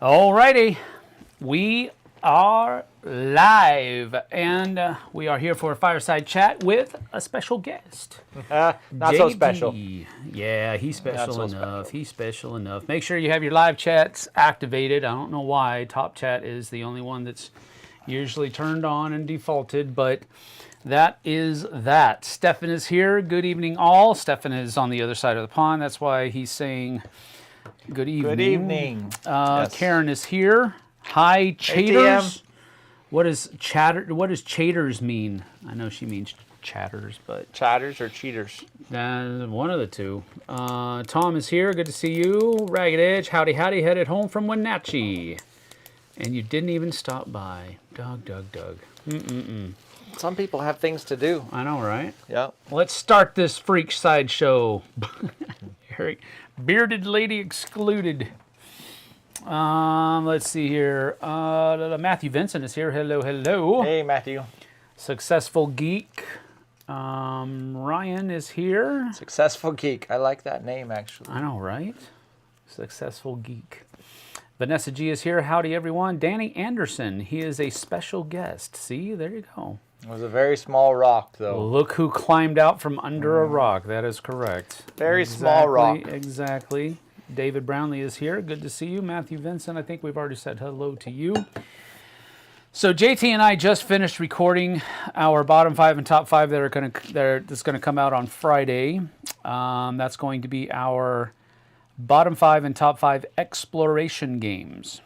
Alrighty, we are live, and we are here for a fireside chat with a special guest. Not so special. Yeah, he's special enough. He's special enough. Make sure you have your live chats activated. I don't know why. Top chat is the only one that's usually turned on and defaulted, but that is that. Stefan is here. Good evening, all. Stefan is on the other side of the pond. That's why he's saying good evening. Good evening. Yes. Karen is here. Hi, Chaters. What does Chaters mean? I know she means chatters, but Chatters or cheaters? one of the two. Tom is here. Good to see you. Ragged Edge, howdy, headed home from Wenatchee. And you didn't even stop by. Doug. Some people have things to do. I know, right? Yep. Let's start this freak side show. Eric, bearded lady excluded. Let's see here. Matthew Vincent is here. Hello. Hey, Matthew. Successful Geek. Ryan is here. Successful Geek. I like that name, actually. I know, right? Successful Geek. Vanessa G is here. Howdy, everyone. Danny Anderson. He is a special guest. See, there you go. It was a very small rock, though. Look who climbed out from under a rock. That is correct. Very small rock. Exactly. David Brownlee is here. Good to see you. Matthew Vincent, I think we've already said hello to you. So JT and I just finished recording our bottom five and top five that's going to come out on Friday. That's going to be our bottom five and top five exploration games.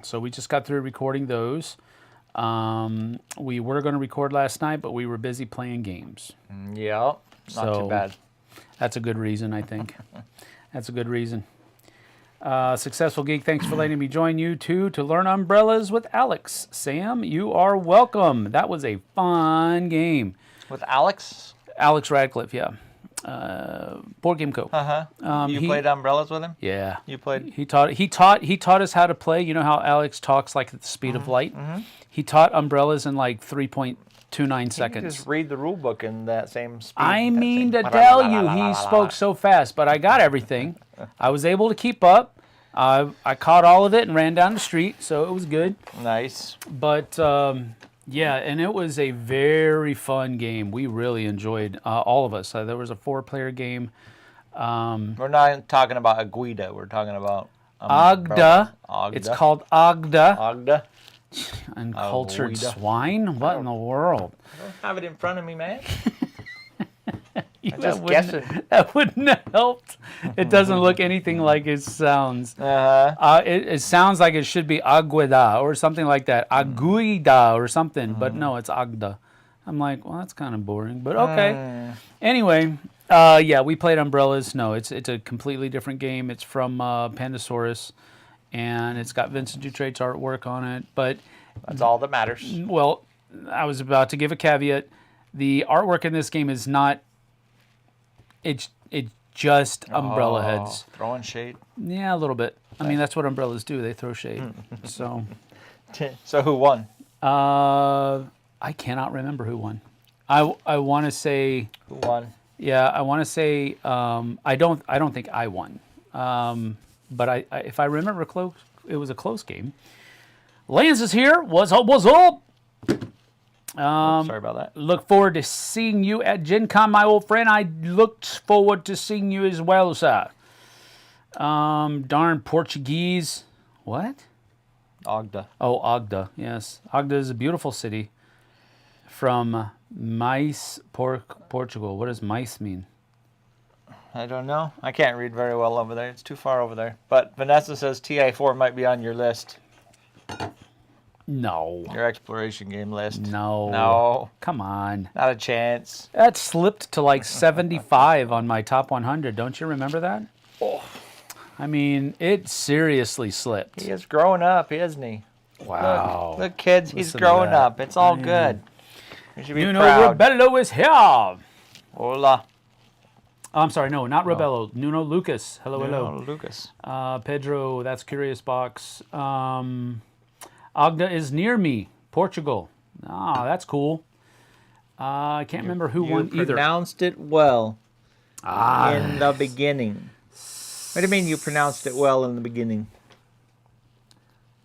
So we just got through recording those. We were going to record last night, but we were busy playing games. Yeah, not too bad. That's a good reason, I think. That's a good reason. Successful Geek, thanks for letting me join you too to learn umbrellas with Alex. Sam, you are welcome. That was a fun game. With Alex? Alex Radcliffe, yeah. Board Game Co. You played umbrellas with him? Yeah. You played? He taught us how to play. You know how Alex talks like at the speed of light? He taught umbrellas in like 3.29 seconds. Just read the rule book in that same speed. I mean to tell you, he spoke so fast, but I got everything. I was able to keep up. I caught all of it and ran down the street, so it was good. Nice. But yeah, and it was a very fun game. We really enjoyed, all of us. There was a 4-player game. We're not talking about Aguida. We're talking about Agda. It's called Agda. Agda. Uncultured swine? What in the world? I don't have it in front of me, man. I'm just guessing. That wouldn't have helped. It doesn't look anything like it sounds. It sounds like it should be Agueda or something like that. Aguida or something, but no, it's Agda. I'm like, well, that's kind of boring, but okay. Anyway, yeah, we played Umbrellas. No, it's a completely different game. It's from Pandasaurus, and it's got Vincent Dutrait's artwork on it. But that's all that matters. Well, I was about to give a caveat. The artwork in this game is not. It's just umbrella heads. Throwing shade? Yeah, a little bit. I mean, that's what umbrellas do. They throw shade. So who won? I cannot remember who won. I want to say... Who won? Yeah, I want to say... I don't think I won. But I if I remember close, it was a close game. Lance is here. What's up? Sorry about that. Look forward to seeing you at Gen Con, my old friend. I looked forward to seeing you as well, sir. Darn Portuguese. What? Agda. Oh, Agda. Yes. Agda is a beautiful city from Mais, Portugal. What does Mais mean? I don't know. I can't read very well over there. It's too far over there. But Vanessa says TI4 might be on your list. No. Your exploration game list. No. Come on. Not a chance. That slipped to like 75 on my top 100. Don't you remember that? Oh. I mean, it seriously slipped. He is growing up, isn't he? Wow. Look kids, he's growing up. It's all good. You should be proud. Rebello is here. Hola. Oh, I'm sorry, no, not Rebello. Nuno Lucas. Hello. Lucas. Pedro, that's Curious Box. Agda is near me, Portugal. Ah, that's cool. I can't remember who won either. You pronounced it well in the beginning. What do you mean you pronounced it well in the beginning?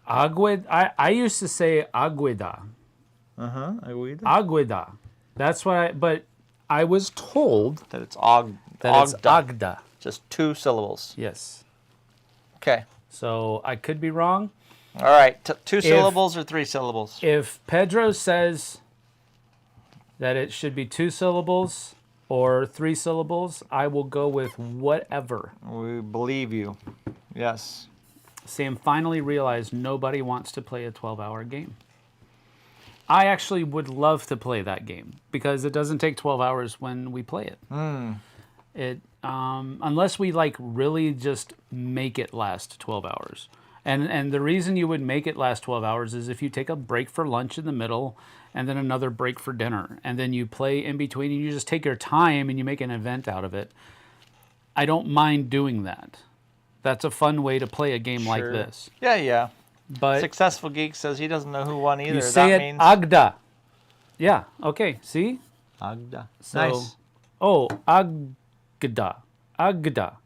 I used to say Agueda. Agueda. That's what but I was told That it's that it's Agda. Agda. Just 2 syllables. Yes. Okay. So I could be wrong. All right. 2 syllables or 3 syllables? If Pedro says that it should be 2 syllables or 3 syllables, I will go with whatever. We believe you. Yes. Sam finally realized nobody wants to play a 12-hour game. I actually would love to play that game because it doesn't take 12 hours when we play it. It unless we like really just make it last 12 hours. And the reason you would make it last 12 hours is if you take a break for lunch in the middle and then another break for dinner and then you play in between and you just take your time and you make an event out of it. I don't mind doing that. That's a fun way to play a game like this. Yeah. But Successful Geek says he doesn't know who won either. you say that it means Agda. Yeah, okay, see? Agda. So, Nice. Oh, Agda. Agda.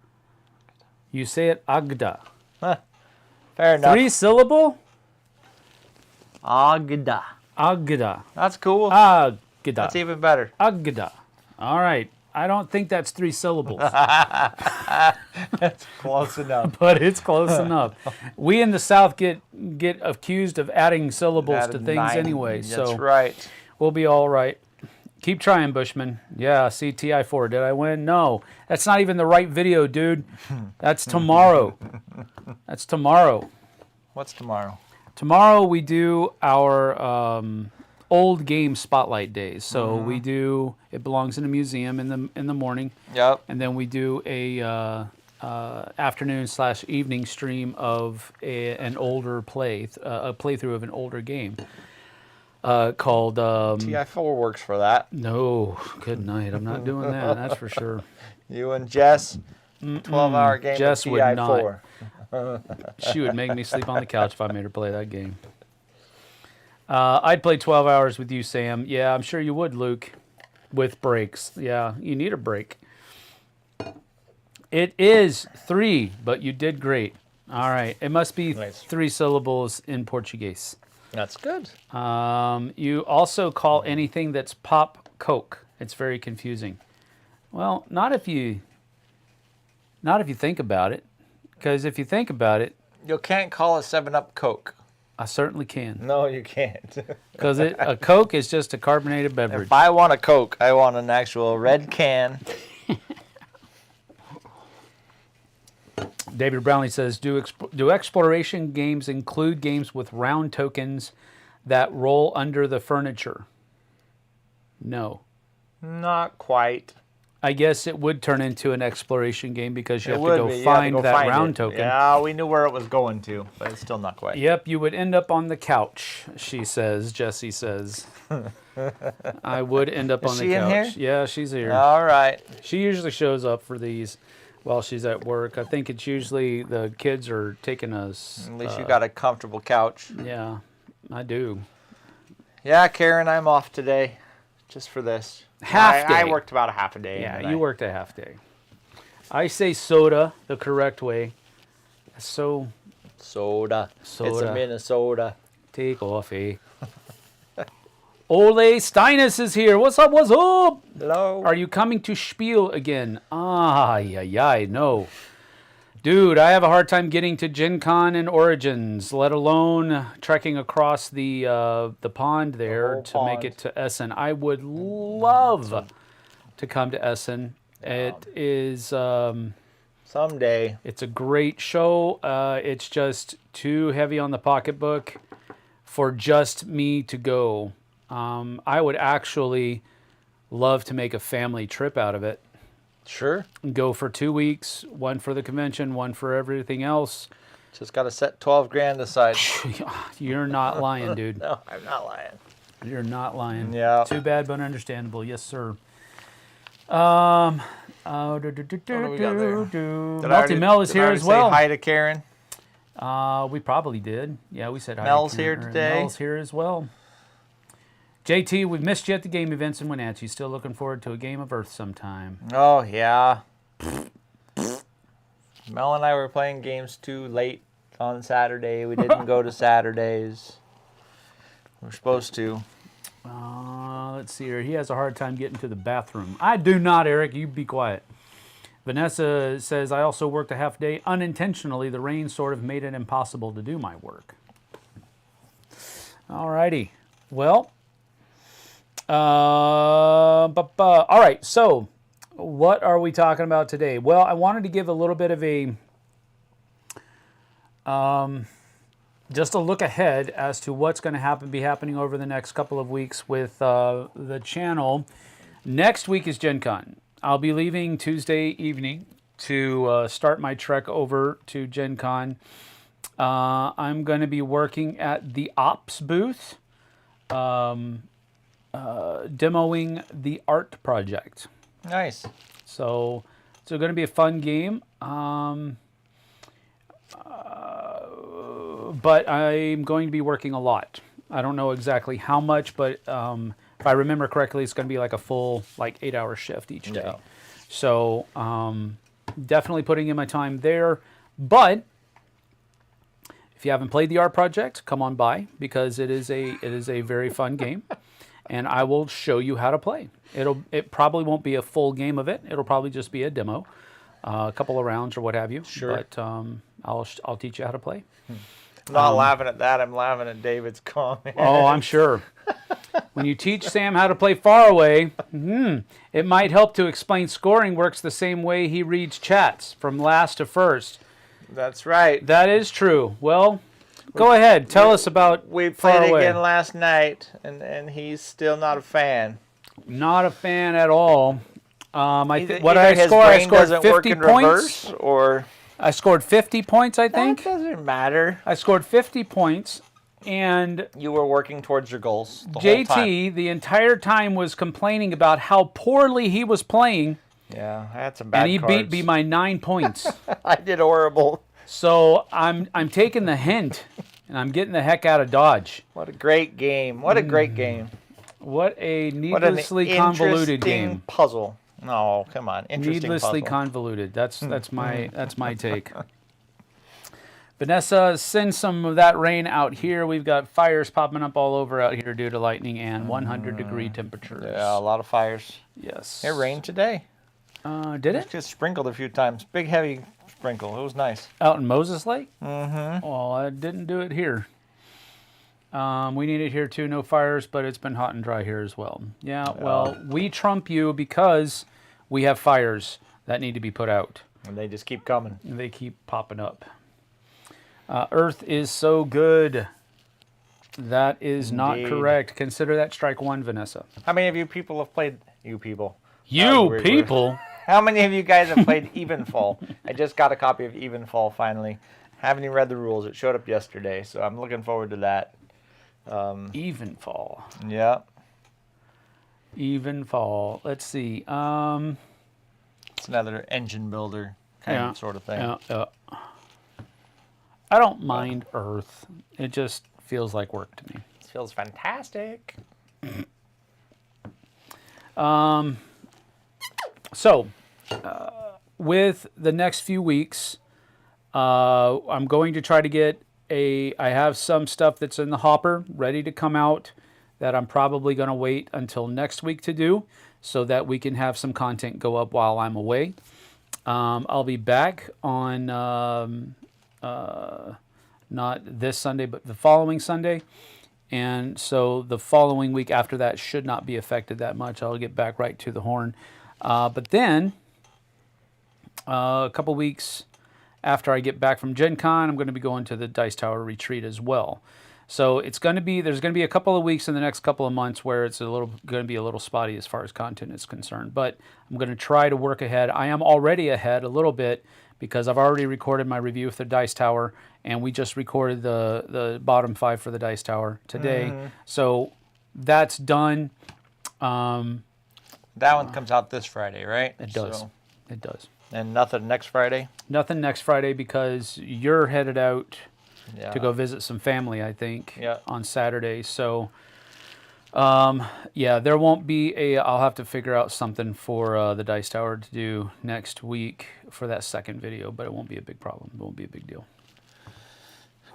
You say it Agda. Fair enough. 3 syllable? Agda. Agda. That's cool. Agda. That's even better. Agda. All right. I don't think that's 3 syllables, That's close enough. but it's close enough. We in the South get accused of adding syllables to things 9. anyway, That's so right. we'll be all right. Keep trying, Bushman. Yeah, see, TI4, did I win? No, that's not even the right video, dude. That's tomorrow. That's tomorrow. What's tomorrow? Tomorrow we do our old game spotlight days. So we do, it belongs in a museum in the morning. Yep. And then we do a afternoon/evening stream of an older a playthrough of an older game called. TI4 works for that. No, good night. I'm not doing that. That's for sure. You and Jess, 12-hour game Jess of would TI4. She would make me sleep on the couch if I made her play that game. I'd play 12 hours with you, Sam. Yeah, I'm sure you would, Luke, with breaks. Yeah, you need a break. It is 3, but you did great. All right. It must be Nice. 3 syllables in Portuguese. That's good. You also call anything that's pop Coke. It's very confusing. Well, not if you think about it. Because if you think about it, You can't call a 7-Up Coke. I certainly can. No, you can't. Because a Coke is just a carbonated beverage. If I want a Coke, I want an actual red can. David Brownlee says, do exploration games include games with round tokens that roll under the furniture? No. Not quite. I guess it would turn into an exploration game because you It have would to be. go You have to find go that find round it. token. Yeah, we knew where it was going to, but it's still not quite. Yep, you would end up on the couch, she says. Jessie says. I would end up on the she in couch. here? Yeah, she's here. All right. She usually shows up for these while she's at work. I think it's usually the kids are taking us. At least you got a comfortable couch. Yeah, I do. Yeah, Karen, I'm off today just for this. Half day. I worked about a half a day. Yeah, you worked a half day. I say soda the correct way. So Soda. It's Soda. a Minnesota. take off, eh? Ole Steinus is here. What's up? What's up? Hello. Are you coming to Spiel again? No. Dude, I have a hard time getting to Gen Con and Origins, let alone trekking across the pond there whole to make pond. it to Essen. I would love to come to Essen. It is Someday. it's a great show. It's just too heavy on the pocketbook for just me to go. I would actually love to make a family trip out of it. Sure. Go for 2 weeks, one for the convention, one for everything else. Just got to set 12 grand aside. You're not lying, dude. No, I'm not lying. You're not lying. Yeah. Too bad, but understandable. Yes, sir. we got there? Melty Mel is Did I here already as well. Say hi to Karen. We probably did. Yeah, we said hi. to Mel's Karen. here today. Mel's here as well. JT, we've missed you at the game events in Wenatchee. Still looking forward to a game of Earth sometime. Oh, yeah. Mel and I were playing games too late on Saturday. We didn't go to Saturdays. We're supposed to. Let's see here. He has a hard time getting to the bathroom. I do not, Eric. You be quiet. Vanessa says, I also worked a half day. Unintentionally, the rain sort of made it impossible to do my work. All righty. Well, all right. So, what are we talking about today? Well, I wanted to give a little bit of a just a look ahead as to what's going to be happening over the next couple of weeks with the channel. Next week is Gen Con. I'll be leaving Tuesday evening to start my trek over to Gen Con. I'm going to be working at the Ops booth, demoing the art project. Nice. So it's going to be a fun game. But I'm going to be working a lot. I don't know exactly how much, but if I remember correctly, it's going to be like a full 8-hour shift each day. Yeah. So definitely putting in my time there. But if you haven't played the art project, come on by, because it is a very fun game, and I will show you how to play. It probably won't be a full game of it. It'll probably just be a demo, a couple of rounds or what have you. Sure. But I'll teach you how to play. I'm not laughing at that. I'm laughing at David's comment. Oh, I'm sure. When you teach Sam how to play far away, it might help to explain scoring works the same way he reads chats, from last to first. That's right. That is true. Well, go ahead. Tell us about We far played away. again last night, and he's still not a fan. Not a fan at all. Either What I his scored, I brain scored doesn't work 50 in points. reverse, or I scored 50 points, I think. that doesn't matter. I scored 50 points, and You were working towards your goals the whole time. JT the entire time was complaining about how poorly he was playing, Yeah, I had some bad and he cards. beat me by 9 points. I did horrible. So I'm taking the hint, and I'm getting the heck out of Dodge. What a great game. What a great game. What a What an needlessly convoluted interesting game. puzzle. No, come on. Interesting Needlessly puzzle. convoluted. That's my take. Vanessa, send some of that rain out here. We've got fires popping up all over out here due to lightning and 100-degree temperatures. Yeah, a lot of fires. Yes. It rained today. Did it? It just sprinkled a few times. Big, heavy sprinkle. It was nice. Out in Moses Lake? Mm-hmm. Well, I didn't do it here. We need it here too. No fires, but it's been hot and dry here as well. Yeah, well, we trump you because we have fires that need to be put out. And they just keep coming. And they keep popping up. Earth is so good. That is not Indeed. correct. Consider that strike one, Vanessa. How many of you people have played... You people. You people. How many of you guys have played Evenfall? I just got a copy of Evenfall finally. Haven't even read the rules. It showed up yesterday, so I'm looking forward to that. Evenfall. Yeah. Evenfall. Let's see. It's another engine builder kind of sort of thing. Yeah. I don't mind Earth. It just feels like work to me. It feels fantastic. So, with the next few weeks, I'm going to try to get I have some stuff that's in the hopper ready to come out that I'm probably going to wait until next week to do so that we can have some content go up while I'm away. I'll be back on not this Sunday, but the following Sunday. And so the following week after that should not be affected that much. I'll get back right to the horn. But then, a couple weeks after I get back from Gen Con, I'm going to be going to the Dice Tower retreat as well. So there's going to be a couple of weeks in the next couple of months where it's going to be a little spotty as far as content is concerned. But I'm going to try to work ahead. I am already ahead a little bit because I've already recorded my review of the Dice Tower, and we just recorded the bottom 5 for the Dice Tower today. Mm-hmm. So that's done. That one comes out this Friday, right? It does. So, It does. and nothing next Friday? Nothing next Friday because you're headed out Yeah. to go visit some family, I think, Yeah. on Saturday. So, yeah, there won't be I'll have to figure out something for the Dice Tower to do next week for that second video, but it won't be a big problem. It won't be a big deal.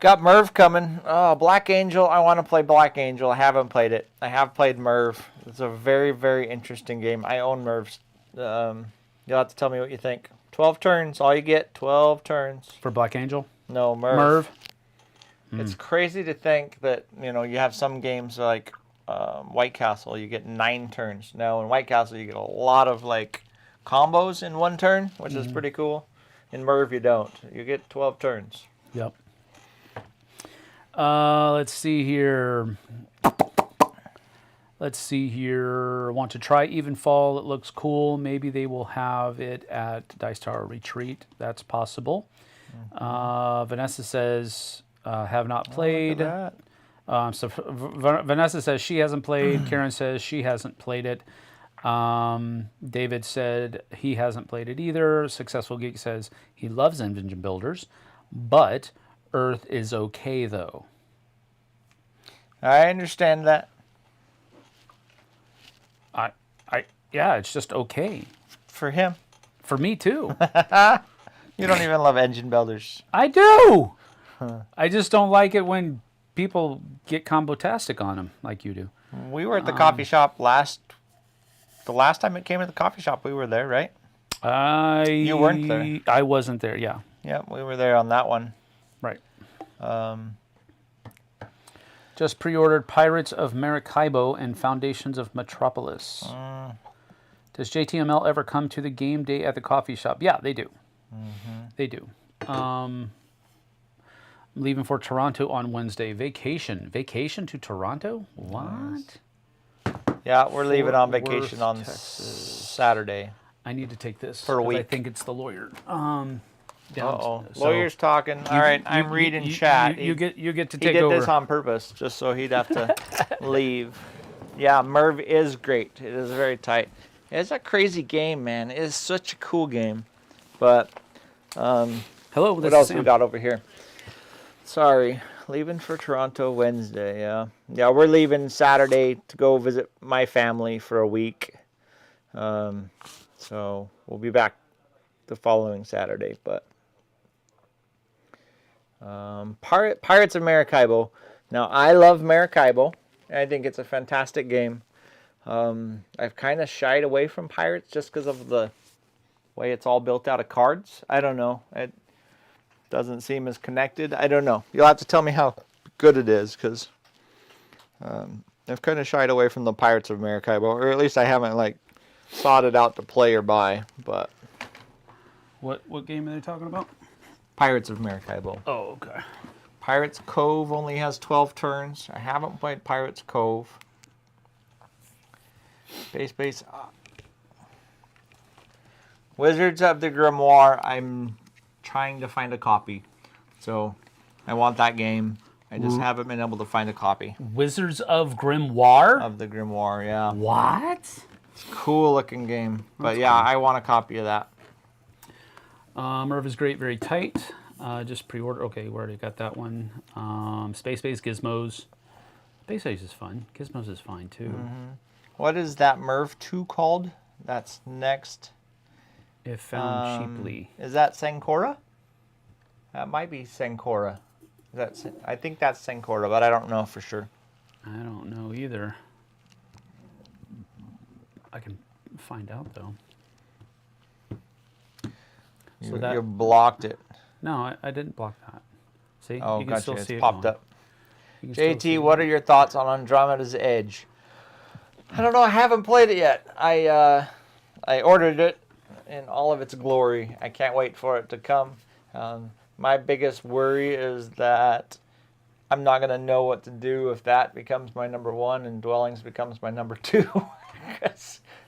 Got Merv coming. Oh, Black Angel. I want to play Black Angel. I haven't played it. I have played Merv. It's a very, very interesting game. I own Mervs. You'll have to tell me what you think. 12 turns. All you get, 12 turns. For Black Angel? No, Merv. Merv? It's crazy to think that, you have some games like White Castle, you get 9 turns. Now, in White Castle, you get a lot of, combos in one turn, which is pretty cool. In Merv, you don't. You get 12 turns. Yep. Let's see here. Want to try Evenfall. It looks cool. Maybe they will have it at Dice Tower Retreat. That's possible. Vanessa says, have not played. Vanessa says she hasn't played. Karen says she hasn't played it. David said he hasn't played it either. Successful Geek says he loves engine builders, but Earth is okay though. I understand that. Yeah, it's just okay. For him. For me too. You don't even love engine builders. I do. I just don't like it when people get combo-tastic on them like you do. We were at the coffee shop the last time it came to the coffee shop, we were there, right? You weren't there. I wasn't there, yeah. Yeah, we were there on that one. Right. Just pre-ordered Pirates of Maracaibo and Foundations of Metropolis. Does JTML ever come to the game day at the coffee shop? Yeah, they do. They do. I'm leaving for Toronto on Wednesday. Vacation to Toronto? What? Nice. Yeah, we're leaving on Fort vacation Worth, on Texas. Saturday. I need to take this for a week. I think it's the lawyer. Lawyer's talking. All right, I'm reading chat. You get to he take did over. this on purpose, just so he'd have to leave. Yeah, Merv is great. It is very tight. It's a crazy game, man. It is such a cool game. But hello, what else we got over here? Sorry, leaving for Toronto Wednesday. Yeah, we're leaving Saturday to go visit my family for a week. So we'll be back the following Saturday. But Pirates of Maracaibo. Now, I love Maracaibo. I think it's a fantastic game. I've kind of shied away from Pirates just because of the way it's all built out of cards. I don't know. It doesn't seem as connected. I don't know. You'll have to tell me how good it is, because I've kind of shied away from the Pirates of Maracaibo, or at least I haven't sought it out to play or buy. But what game are they talking about? Pirates of Maracaibo. Oh, okay. Pirates Cove only has 12 turns. I haven't played Pirates Cove. Base. Wizards of the Grimoire. I'm trying to find a copy. So I want that game. I just haven't been able to find a copy. Wizards of Grimoire? Of the Grimoire, yeah. What? It's a cool looking game. But yeah, cool. I want a copy of that. Merv is great, very tight. Just pre-order. Okay, we already got that one. Space Base Gizmos. Space Base is fun. Gizmos is fine too. What is that Merv 2 called? That's next. If found cheaply. Is that Sankora? That might be Sankora. I think that's Sankora, but I don't know for sure. I don't know either. I can find out though. You blocked it. No, I didn't block that. See? Oh, you can gotcha. still see It's it popped going. up. JT, what are your thoughts on Andromeda's Edge? I don't know. I haven't played it yet. I ordered it in all of its glory. I can't wait for it to come. My biggest worry is that I'm not going to know what to do if that becomes my number 1 and Dwellings becomes my number 2.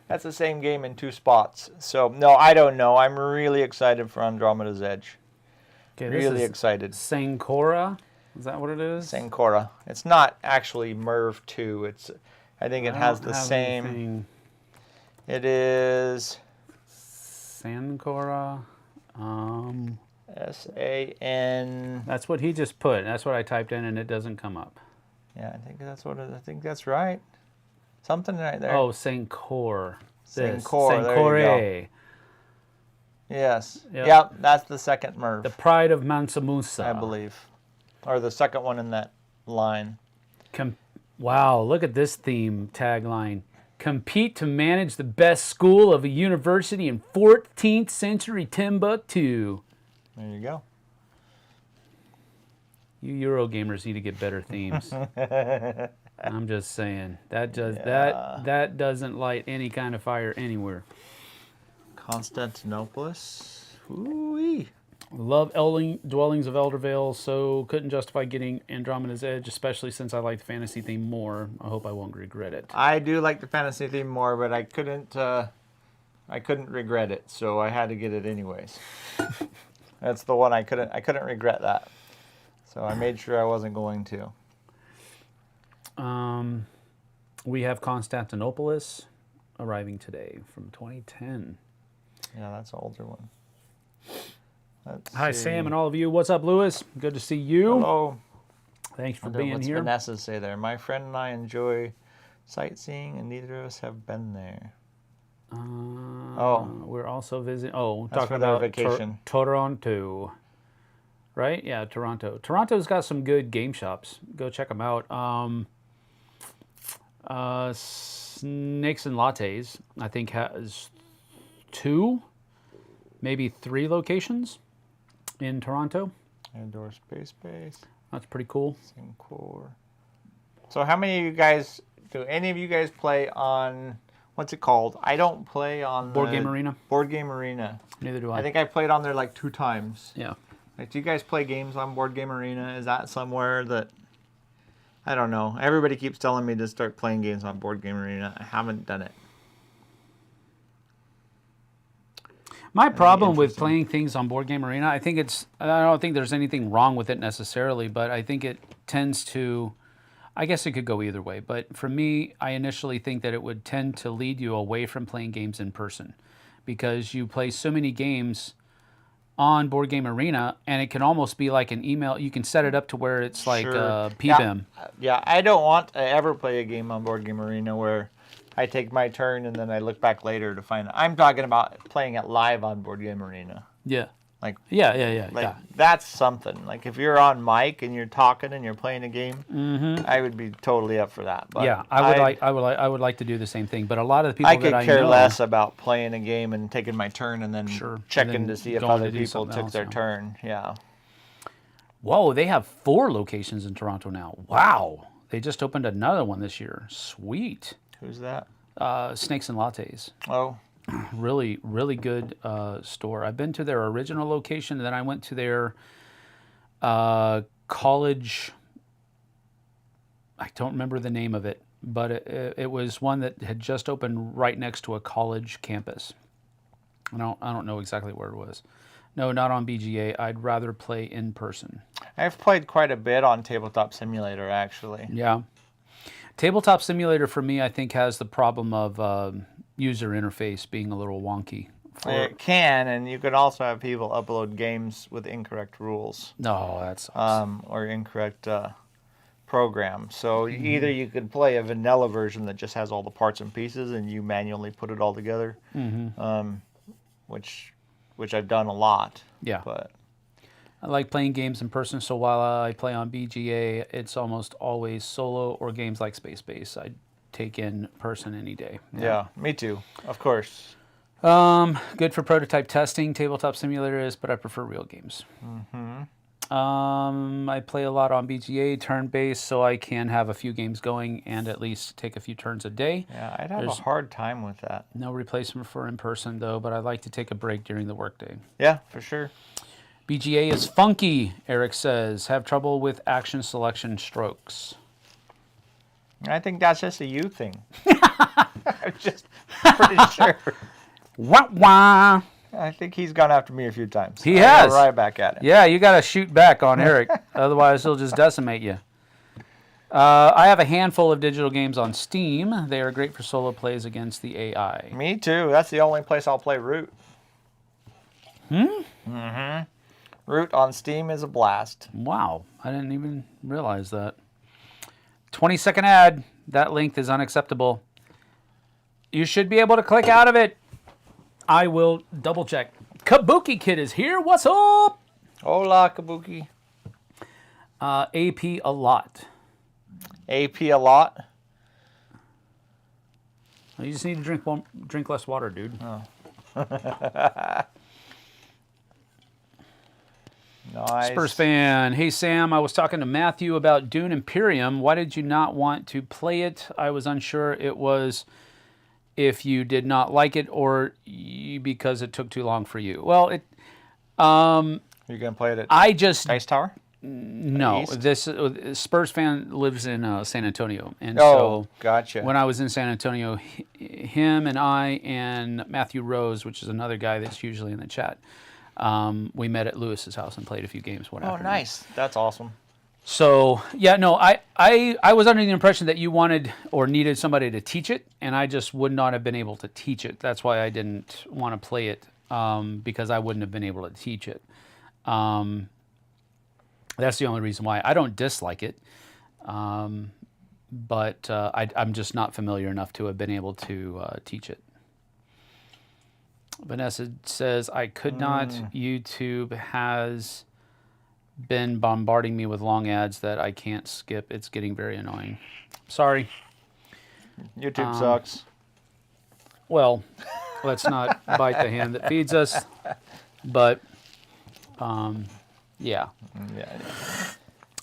That's the same game in 2 spots. So, no, I don't know. I'm really excited for Andromeda's Edge. Okay, really excited. Sankora? Is that what it is? Sankora. It's not actually Merv 2. I think it has the same. Anything. It is Sankora. S-A-N. That's what he just put. That's what I typed in, and it doesn't come up. Yeah, I think that's right. Something right there. Oh, Sankor. Sankor. Sankore. Yes. Yep, that's the second Merv. The Pride of Mansa Musa. I believe. or the second one in that line. Wow, look at this theme tagline. Compete to manage the best school of a university in 14th century Timbuktu. There you go. You Eurogamers need to get better themes. I'm just saying. That doesn't light any kind of fire anywhere. Constantinopolis. Ooh-wee. Love Dwellings of Eldervale, so couldn't justify getting Andromeda's Edge, especially since I like the fantasy theme more. I hope I won't regret it. I do like the fantasy theme more, but I couldn't regret it, so I had to get it anyways. That's the one I couldn't regret that. So I made sure I wasn't going to. We have Constantinopolis arriving today from 2010. Yeah, that's an older one. Hi, Sam, and all of you. What's up, Lewis? Good to see you. Hello. Thanks for being what's here. Vanessa say there? My friend and I enjoy sightseeing, and neither of us have been there. We're also visiting. Oh, that's talking for their about vacation. Toronto. Right? Yeah, Toronto. Toronto's got some good game shops. Go check them out. Snakes and Lattes, I think, has 2, maybe 3 locations in Toronto. Indoor Space Base. That's pretty cool. Syncor. So how many of you guys, do any of you guys play on, what's it called? I don't play on Board Game Arena. Board Game Arena. Neither do I. I think I played on there like 2 times. Yeah. Like, do you guys play games on Board Game Arena? Is that somewhere that, I don't know. Everybody keeps telling me to start playing games on Board Game Arena. I haven't done it. My problem with playing things on Board Game Arena, I don't think there's anything wrong with it necessarily, but I think it tends to, I guess it could go either way. But for me, I initially think that it would tend to lead you away from playing games in person because you play so many games on Board Game Arena, and it can almost be like an email. You can set it up to where it's like PBIM. Yeah, I don't want to ever play a game on Board Game Arena where I take my turn and then I look back later to find. I'm talking about playing it live on Board Game Arena. Yeah. Like Yeah. That's something. Like if you're on mic and you're talking and you're playing a game, I would be totally up for that. But yeah, I would like to do the same thing. But a lot of the people I could care less about playing a game and taking my turn and then checking to see if other people took their turn. Yeah. Whoa, they have 4 locations in Toronto now. Wow, they just opened another one this year. Sweet. Who's that? Snakes and Lattes. Oh. Really, really good store. I've been to their original location, and then I went to their college. I don't remember the name of it, but it was one that had just opened right next to a college campus. I don't know exactly where it was. No, not on BGA. I'd rather play in person. I've played quite a bit on Tabletop Simulator, actually. Yeah. Tabletop Simulator, for me, I think has the problem of user interface being a little wonky. It can, and you can also have people upload games with incorrect rules. No, that sucks. Or incorrect programs. So either you could play a vanilla version that just has all the parts and pieces and you manually put it all together, which I've done a lot. Yeah. But I like playing games in person, so while I play on BGA, it's almost always solo or games like Space Base. I take in person any day. Yeah, me too, of course. Good for prototype testing. Tabletop Simulator is, but I prefer real games. I play a lot on BGA, turn-based, so I can have a few games going and at least take a few turns a day. Yeah, I'd have a hard time with that. No replacement for in-person, though, but I like to take a break during the workday. Yeah, for sure. BGA is funky, Eric says. Have trouble with action selection strokes. I think that's just a you thing. I'm just pretty sure. Wah, wah. I think he's gone after me a few times. He has. Right back at him. Yeah, you got to shoot back on Eric. Otherwise, he'll just decimate you. I have a handful of digital games on Steam. They are great for solo plays against the AI. Me too. That's the only place I'll play Root. Root on Steam is a blast. Wow. I didn't even realize that. 20-second ad. That length is unacceptable. You should be able to click out of it. I will double check. Kabuki Kid is here. What's up? Hola, Kabuki. AP a lot. AP a lot. You just need to drink less water, dude. Oh. Nice. Spurs fan. Hey, Sam, I was talking to Matthew about Dune Imperium. Why did you not want to play it? I was unsure it was if you did not like it or because it took too long for you. Well, You're going to play it at Ice Tower? No. This Spurs fan lives in San Antonio. And gotcha. When I was in San Antonio, him and I and Matthew Rose, which is another guy that's usually in the chat, we met at Lewis's house and played a few games one afternoon. Oh, nice. That's awesome. So, yeah, no, I was under the impression that you wanted or needed somebody to teach it, and I just would not have been able to teach it. That's why I didn't want to play it, because I wouldn't have been able to teach it. That's the only reason why. I don't dislike it, but I'm just not familiar enough to have been able to teach it. Vanessa says, I could not. YouTube has been bombarding me with long ads that I can't skip. It's getting very annoying. Sorry. YouTube sucks. Well, let's not bite the hand that feeds us. But, yeah.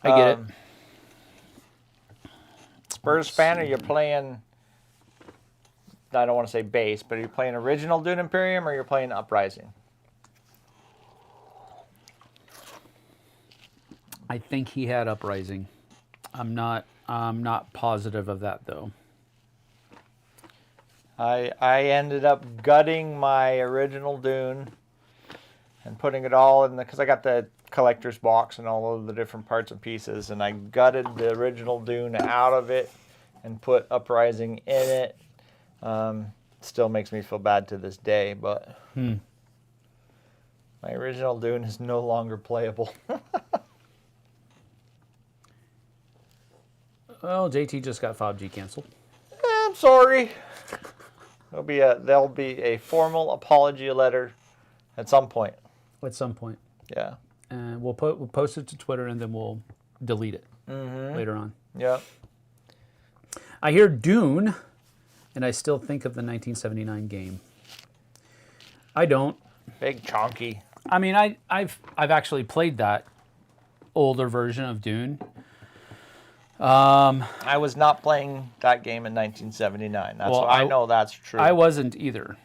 I get it. Spurs fan, are you playing, I don't want to say base, but are you playing original Dune Imperium or you're playing Uprising? I think he had Uprising. I'm not positive of that though. I ended up gutting my original Dune and putting it all in because I got the collector's box and all of the different parts and pieces, and I gutted the original Dune out of it and put Uprising in it. Still makes me feel bad to this day, but my original Dune is no longer playable. Well, JT just got FOBG canceled. I'm sorry. There'll be a formal apology letter at some point. At some point. Yeah. And we'll post it to Twitter and then we'll delete it later on. Yep. I hear Dune, and I still think of the 1979 game. I don't. Big chonky. I mean, I've actually played that older version of Dune. I was not playing that game in 1979. That's why I know that's true. I wasn't either.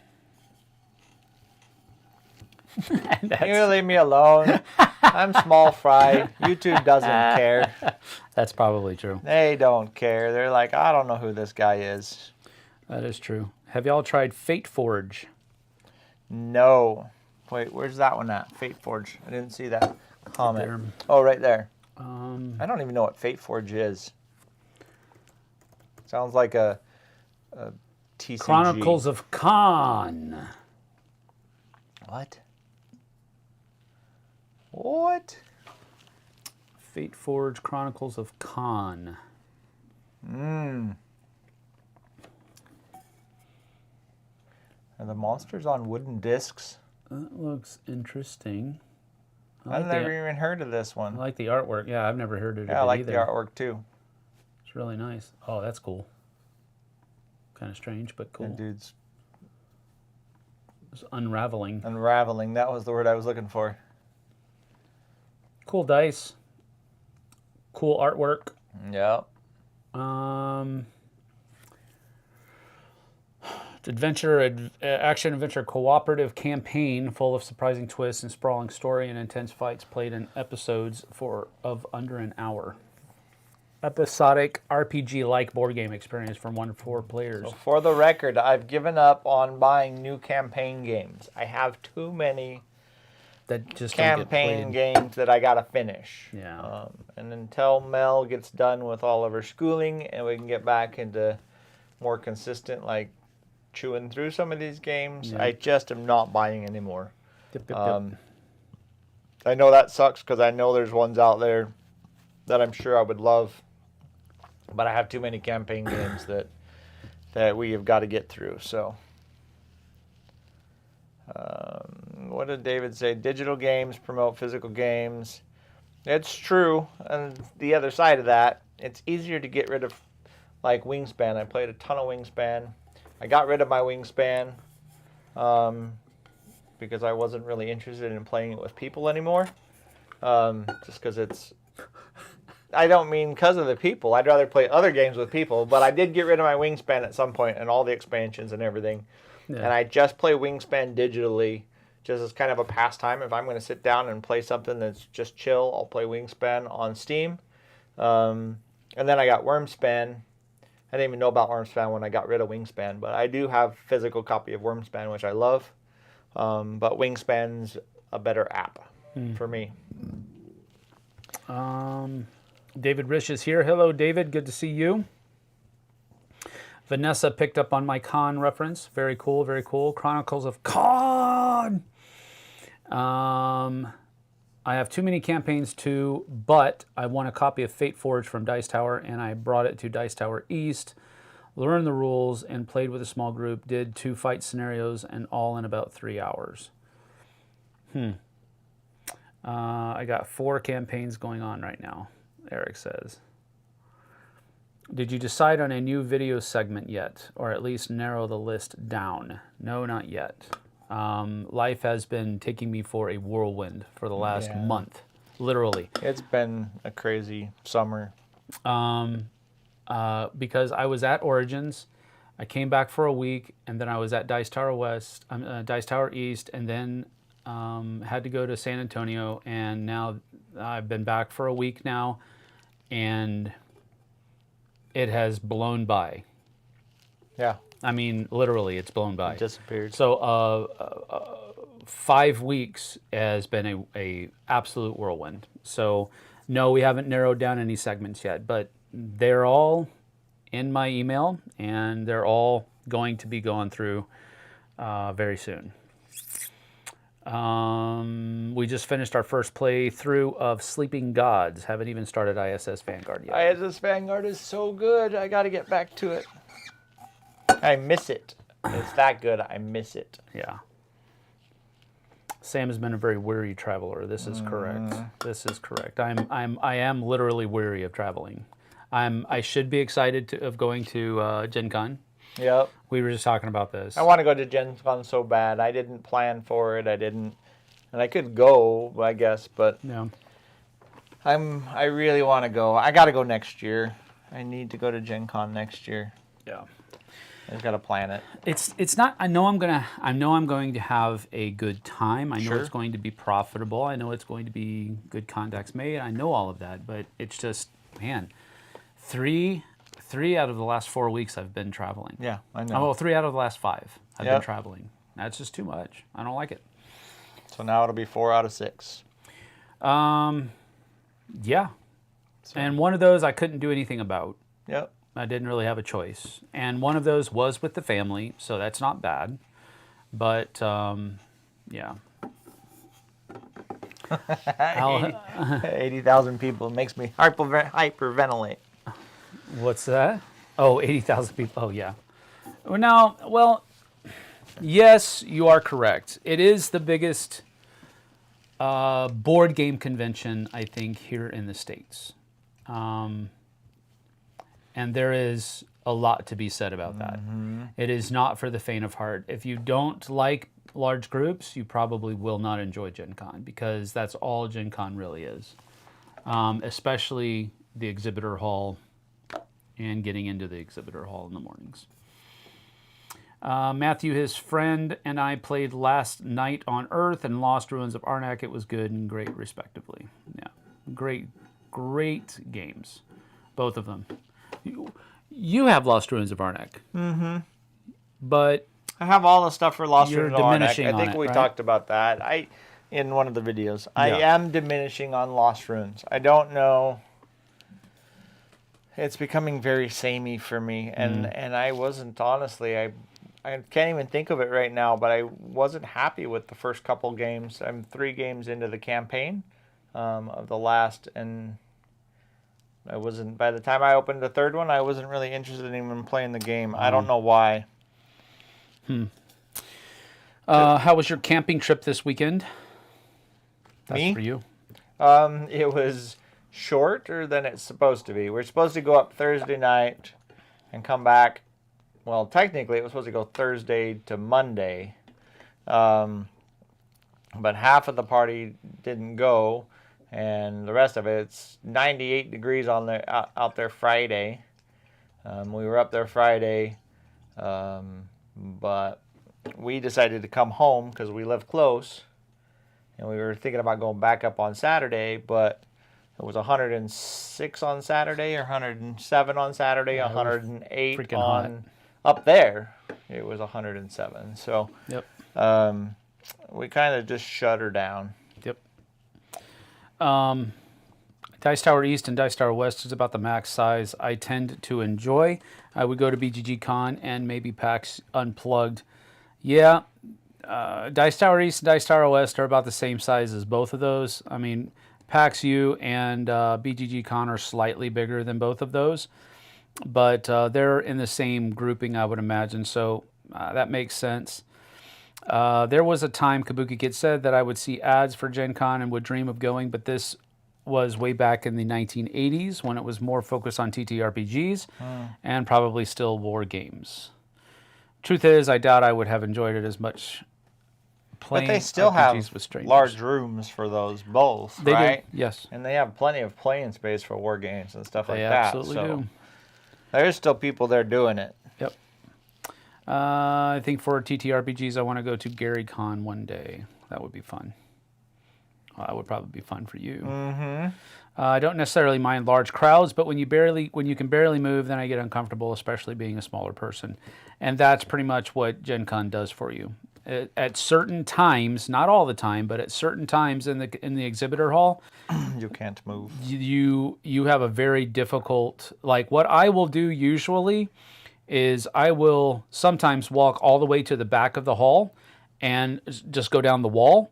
You leave me alone. I'm small fry. YouTube doesn't care. That's probably true. They don't care. They're like, I don't know who this guy is. That is true. Have y'all tried Fate Forge? No. Wait, where's that one at? Fate Forge. I didn't see that comment. There. Oh, right there. I don't even know what Fate Forge is. Sounds like a TCG. Chronicles of Khan. What? What? Fate Forge Chronicles of Khan. Are the monsters on wooden discs? That looks interesting. I've never even heard of this one. I like the artwork. Yeah, I've never heard of it either. Yeah, I like the artwork too. It's really nice. Oh, that's cool. Kind of strange, but cool. That dude's It's unraveling. unraveling. That was the word I was looking for. Cool dice. Cool artwork. Yeah. Action adventure cooperative campaign full of surprising twists and sprawling story and intense fights played in episodes of under an hour. Episodic RPG-like board game experience from 1 to 4 players. So for the record, I've given up on buying new campaign games. I have too many That just don't get campaign played. games that I gotta finish. Yeah. And until Mel gets done with all of her schooling and we can get back into more consistent, like chewing through some of these games, Yeah. I just am not buying anymore. Yep, yep, yep. I know that sucks because I know there's ones out there that I'm sure I would love, but I have too many campaign games that we have got to get through. So, what did David say? Digital games promote physical games. It's true. And the other side of that, it's easier to get rid of, like, Wingspan. I played a ton of Wingspan. I got rid of my Wingspan because I wasn't really interested in playing it with people anymore. Just because it's... I don't mean because of the people. I'd rather play other games with people. But I did get rid of my Wingspan at some point and all the expansions and everything. Yeah. And I just play Wingspan digitally just as kind of a pastime. If I'm going to sit down and play something that's just chill, I'll play Wingspan on Steam. And then I got Wormspan. I didn't even know about Wormspan when I got rid of Wingspan. But I do have a physical copy of Wormspan, which I love. But Wingspan's a better app for me. David Rich is here. Hello, David. Good to see you. Vanessa picked up on my Khan reference. Very cool, very cool. Chronicles of Khan. I have too many campaigns too, but I won a copy of Fate Forge from Dice Tower, and I brought it to Dice Tower East, learned the rules, and played with a small group, did 2 fight scenarios, and all in about 3 hours. I got 4 campaigns going on right now, Eric says. Did you decide on a new video segment yet, or at least narrow the list down? No, not yet. Life has been taking me for a whirlwind for the last month, literally. It's been a crazy summer. Because I was at Origins, I came back for a week, and then I was at Dice Tower East, and then had to go to San Antonio, and now I've been back for a week now, and it has blown by. Yeah. I mean, literally, it's blown by. It disappeared. So 5 weeks has been a absolute whirlwind. So no, we haven't narrowed down any segments yet, but they're all in my email, and they're all going to be going through very soon. We just finished our first playthrough of Sleeping Gods. Haven't even started ISS Vanguard yet. ISS Vanguard is so good. I got to get back to it. I miss it. It's that good. I miss it. Yeah. Sam has been a very weary traveler. This is correct. This is correct. I am literally weary of traveling. I should be excited of going to Gen Con. Yep. We were just talking about this. I want to go to Gen Con so bad. I didn't plan for it. And I could go, I guess, but no. I really want to go. I got to go next year. I need to go to Gen Con next year. Yeah. I just got to plan it. It's not. I know I'm going to have a good time. I know it's going to be profitable. I know it's going to be good contacts made. I know all of that, but it's just, man, three out of the last 4 weeks I've been traveling. Yeah, I know. Oh, well, 3 out of the last 5 I've been traveling. That's just too much. I don't like it. So now it'll be 4 out of 6. Yeah. So. And one of those I couldn't do anything about. Yep. I didn't really have a choice. And one of those was with the family, so that's not bad. But, yeah. 80,000 people makes me hyperventilate. What's that? Oh, 80,000 people. Oh, yeah. Now, well, yes, you are correct. It is the biggest board game convention, I think, here in the States. And there is a lot to be said about that. It is not for the faint of heart. If you don't like large groups, you probably will not enjoy Gen Con, because that's all Gen Con really is. Especially the exhibitor hall and getting into the exhibitor hall in the mornings. Matthew, his friend, and I played last night on Earth and Lost Ruins of Arnak. It was good and great, respectively. Yeah, great games, both of them. You have Lost Ruins of Arnak. But I have all the stuff for Lost Ruins of Arnak. I think we right? talked about that. In one of the videos. I am diminishing on Lost Ruins. I don't know. It's becoming very samey for me, and I wasn't, honestly, I can't even think of it right now, but I wasn't happy with the first couple games. I'm 3 games into the campaign of the last, and I wasn't, by the time I opened the 3rd one, I wasn't really interested in even playing the game. I don't know why. How was your camping trip this weekend? That's Me? for you. It was shorter than it's supposed to be. We're supposed to go up Thursday night and come back. Well, technically, it was supposed to go Thursday to Monday. But half of the party didn't go, and the rest of it's 98 degrees out there Friday. We were up there Friday, but we decided to come home because we live close, and we were thinking about going back up on Saturday, but it was 106 on Saturday, or 107 on Saturday, 108 on up there. It was 107. So Yep. We kind of just shut her down. Yep. Dice Tower East and Dice Tower West is about the max size I tend to enjoy. I would go to BGG Con and maybe PAX Unplugged. Yeah, Dice Tower East and Dice Tower West are about the same size as both of those. I mean, PAX U and BGG Con are slightly bigger than both of those, but they're in the same grouping, I would imagine, so that makes sense. There was a time, Kabuki Kid said, that I would see ads for Gen Con and would dream of going, but this was way back in the 1980s when it was more focused on TTRPGs and probably still war games. Truth is, I doubt I would have enjoyed it as much playing But they still RPGs have with strangers. large rooms for those both, They right? do, yes. And they have plenty of playing space for war games and stuff like They that. absolutely So do. there's still people there doing it. Yep. I think for TTRPGs, I want to go to Gary Con one day. That would be fun. Well, that would probably be fun for you. Mm-hmm. I don't necessarily mind large crowds, but when you can barely move, then I get uncomfortable, especially being a smaller person. And that's pretty much what Gen Con does for you. At certain times, not all the time, but at certain times in the exhibitor hall, You can't move. you have a very difficult, like what I will do usually is I will sometimes walk all the way to the back of the hall and just go down the wall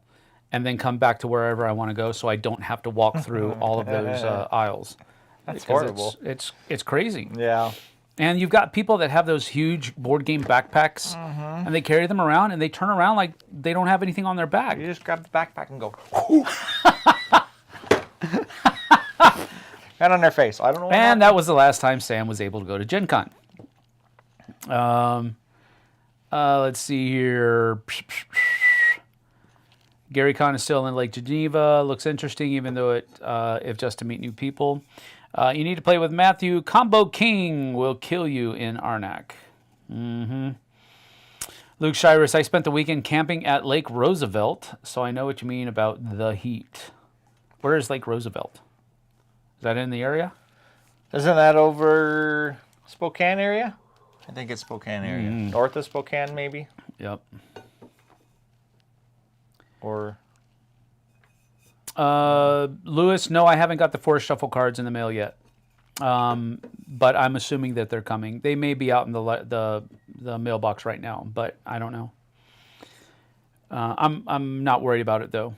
and then come back to wherever I want to go, so I don't have to walk through all of those aisles. That's Because horrible. It's crazy. Yeah. And you've got people that have those huge board game backpacks, and they carry them around, and they turn around like they don't have anything on their back. You just grab the backpack and go. Right on their face. I don't know what And happened. that was the last time Sam was able to go to Gen Con. Let's see here. Gary Con is still in Lake Geneva. Looks interesting, even though if just to meet new people. You need to play with Matthew. Combo King will kill you in Arnak. Luke Shirus, I spent the weekend camping at Lake Roosevelt, so I know what you mean about the heat. Where is Lake Roosevelt? Is that in the area? Isn't that over Spokane area? I think it's Spokane area. North of Spokane, maybe? Yep. Or... Lewis, no, I haven't got the Forest Shuffle cards in the mail yet. But I'm assuming that they're coming. They may be out in the mailbox right now, but I don't know. I'm not worried about it though.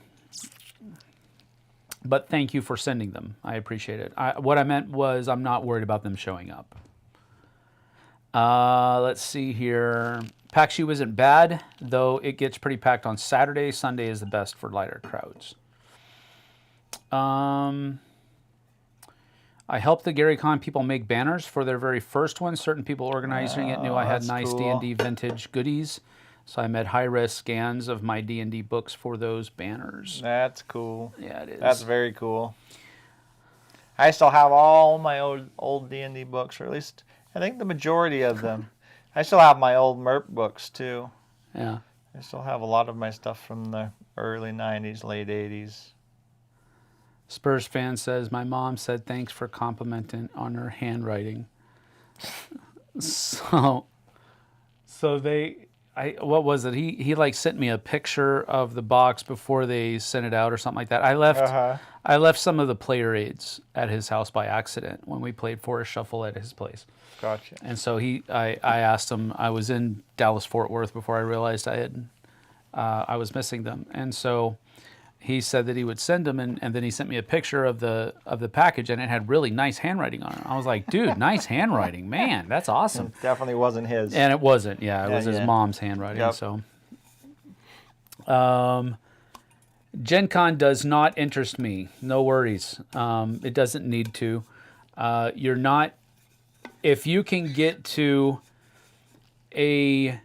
But thank you for sending them. I appreciate it. What I meant was I'm not worried about them showing up. Let's see here. PAX U isn't bad, though it gets pretty packed on Saturday. Sunday is the best for lighter crowds. I helped the Gary Con people make banners for their very first one. Certain people organizing it knew I had nice cool. D&D vintage goodies, so I made high-res scans of my D&D books for those banners. That's cool. Yeah, it is. That's very cool. I still have all my old D&D books, or at least I think the majority of them. I still have my old MERP books too. Yeah. I still have a lot of my stuff from the early 90s, late 80s. Spurs fan says, my mom said thanks for complimenting on her handwriting. So what was it? He like sent me a picture of the box before they sent it out or something like that. I left some of the player aids at his house by accident when we played Forest Shuffle at his place. Gotcha. And so I asked him. I was in Dallas Fort Worth before I realized I was missing them, and so he said that he would send them, and then he sent me a picture of the package, and it had really nice handwriting on it. I was like, dude, nice handwriting, man, that's awesome. It definitely wasn't his. And it wasn't. Yeah, it was his mom's handwriting. Yep. So, Gen Con does not interest me. No worries. It doesn't need to. You're not... If you can get to a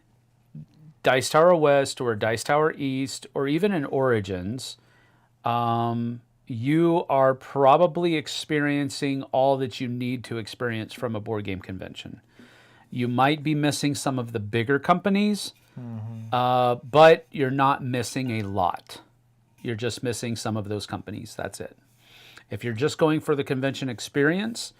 Dice Tower West or a Dice Tower East or even an Origins, you are probably experiencing all that you need to experience from a board game convention. You might be missing some of the bigger companies, but you're not missing a lot. You're just missing some of those companies. That's it. If you're just going for the convention experience,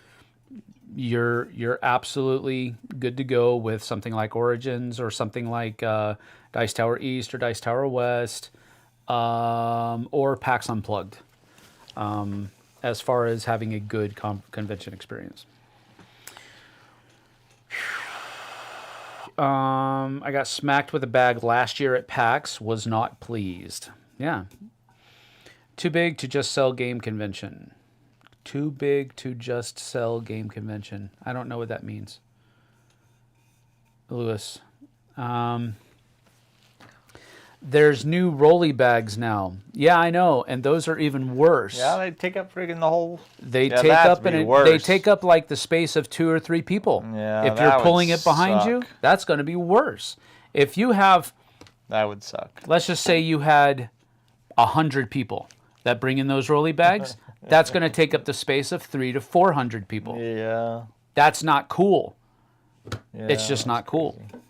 you're absolutely good to go with something like Origins or something like Dice Tower East or Dice Tower West, or PAX Unplugged, as far as having a good convention experience. I got smacked with a bag last year at PAX. Was not pleased. Yeah. Too big to just sell game convention. Too big to just sell game convention. I don't know what that means. Lewis. There's new rolly bags now. Yeah, I know, and those are even worse. Yeah, they take up friggin' the whole... They take up like the space of 2 or 3 people. Yeah, if you're pulling it behind you, that's going to be worse. If you have... That would suck. Let's just say you had 100 people that bring in those rolly bags. That's going to take up the space of 300 to 400 people. Yeah. That's not cool. Yeah, it's just not cool. Crazy.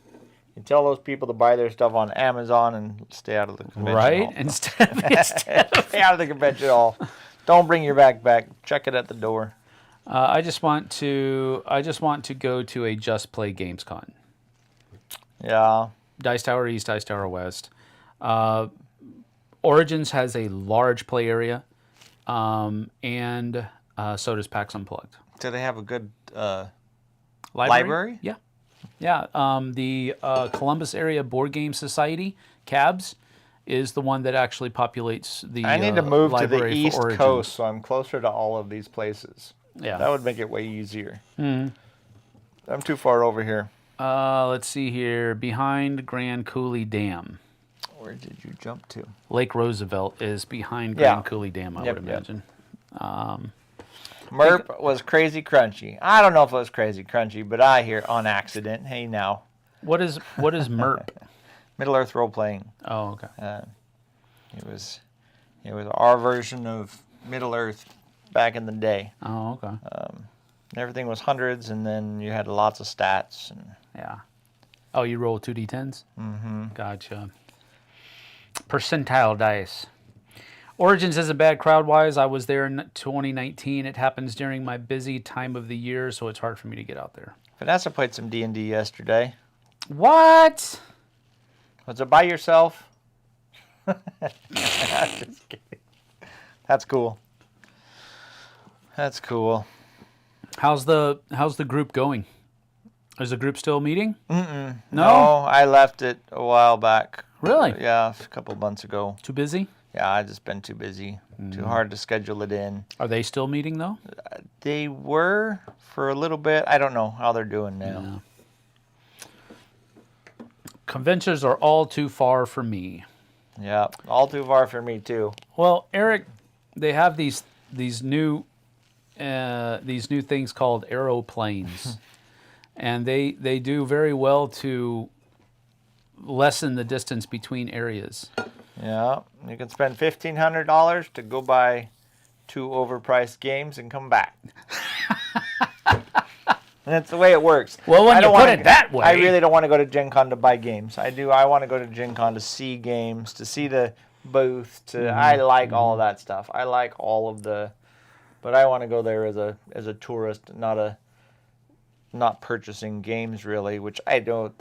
You tell those people to buy their stuff on Amazon and stay out of the convention hall. Right? Instead of stay out of the convention hall. Don't bring your backpack. Check it at the door. I just want to go to a Just Play Games Con. Yeah. Dice Tower East, Dice Tower West. Origins has a large play area, and so does PAX Unplugged. Do they have a good library? Yeah. Yeah, the Columbus Area Board Game Society, CABS, is the one that actually populates the I need to move to the library East for Origins. Coast, so I'm closer to all of these places. Yeah. That would make it way easier. I'm too far over here. Let's see here. Behind Grand Coulee Dam. Where did you jump to? Lake Roosevelt is behind Grand Coulee Dam, I would imagine. Merp was crazy crunchy. I don't know if it was crazy crunchy, but I hear on accident. Hey, now. What is Merp? Middle Earth role playing. Oh, okay. It was our version of Middle Earth back in the day. Oh, okay. Everything was hundreds, and then you had lots of stats. And yeah. Oh, you roll 2d10s? Mm-hmm. Gotcha. Percentile dice. Origins isn't bad crowd-wise. I was there in 2019. It happens during my busy time of the year, so it's hard for me to get out there. Vanessa played some D&D yesterday. What? Was it by yourself? Just kidding. That's cool. That's cool. How's the group going? Is the group still meeting? Mm-mm. No, I left it a while back. Really? Yeah, a couple of months ago. Too busy? Yeah, I just been too busy. Too hard to schedule it in. Are they still meeting though? They were for a little bit. I don't know how they're doing now. Yeah. Conventions are all too far for me. Yeah, all too far for me too. Well, Eric, they have these new things called aeroplanes, and they do very well to lessen the distance between areas. Yeah, you can spend $1,500 to go buy 2 overpriced games and come back. And that's the way it works. Well, when you put it that way. I really don't want to go to Gen Con to buy games. I want to go to Gen Con to see games, to see the booth. I like all of that stuff. I like all of the... But I want to go there as a tourist, not purchasing games really, which I don't...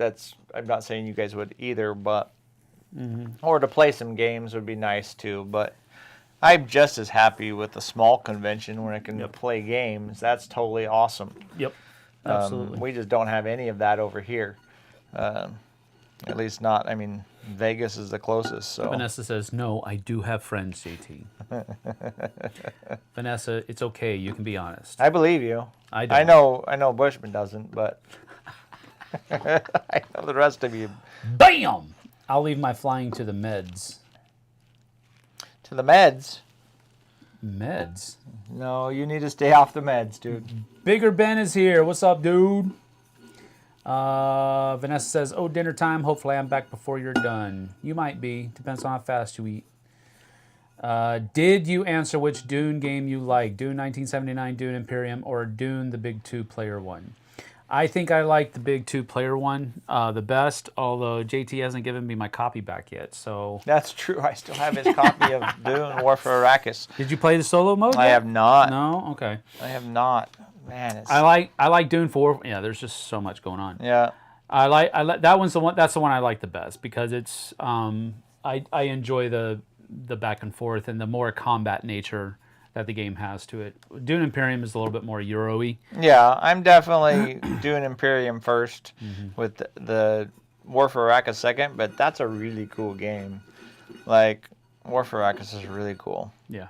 I'm not saying you guys would either, but... Or to play some games would be nice too, but I'm just as happy with a small convention where I can play games. That's totally awesome. Yep, absolutely. We just don't have any of that over here. At least not, Vegas is the closest. So Vanessa says, no, I do have friends, JT. Vanessa, it's okay. You can be honest. I believe you. I don't. I know Bushman doesn't, but I know the rest of you. BAM! I'll leave my flying to the meds. To the meds. Meds. No, you need to stay off the meds, dude. Bigger Ben is here. What's up, dude? Vanessa says, "Oh, dinner time. Hopefully, I'm back before you're done. You might be. Depends on how fast you eat." Did you answer which Dune game you like? Dune 1979, Dune Imperium, or Dune the big 2-player one? I think I like the big 2-player one the best, although JT hasn't given me my copy back yet. So That's true. I still have his copy of Dune War for Arrakis. did you play the solo mode? I have not. No? Okay. I have not. Man, it's... I like Dune 4. Yeah, there's just so much going on. Yeah. I like that one's the one. That's the one I like the best because it's I enjoy the back and forth and the more combat nature that the game has to it. Dune Imperium is a little bit more Euro-y. Yeah, I'm definitely doing Imperium first with the War for Arrakis second, but that's a really cool game. Like, War for Arrakis is really cool. Yeah.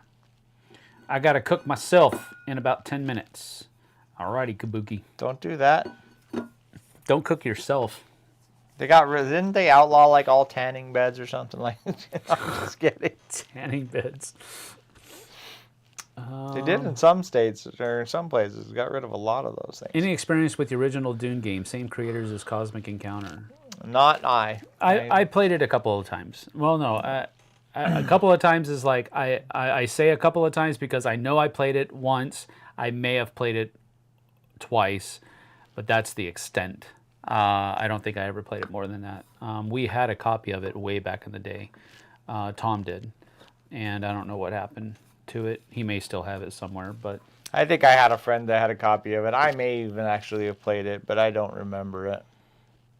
I got to cook myself in about 10 minutes. Alrighty, Kabuki. Don't do that. Don't cook yourself. They got rid. Didn't they outlaw like all tanning beds or something like? I'm just kidding. Tanning beds. They did in some states or in some places. Got rid of a lot of those things. Any experience with the original Dune game? Same creators as Cosmic Encounter. Not I. I played it a couple of times. Well, no, a couple of times is like I say a couple of times because I know I played it once. I may have played it twice, but that's the extent. I don't think I ever played it more than that. We had a copy of it way back in the day. Tom did, and I don't know what happened to it. He may still have it somewhere, but I think I had a friend that had a copy of it. I may even actually have played it, but I don't remember it.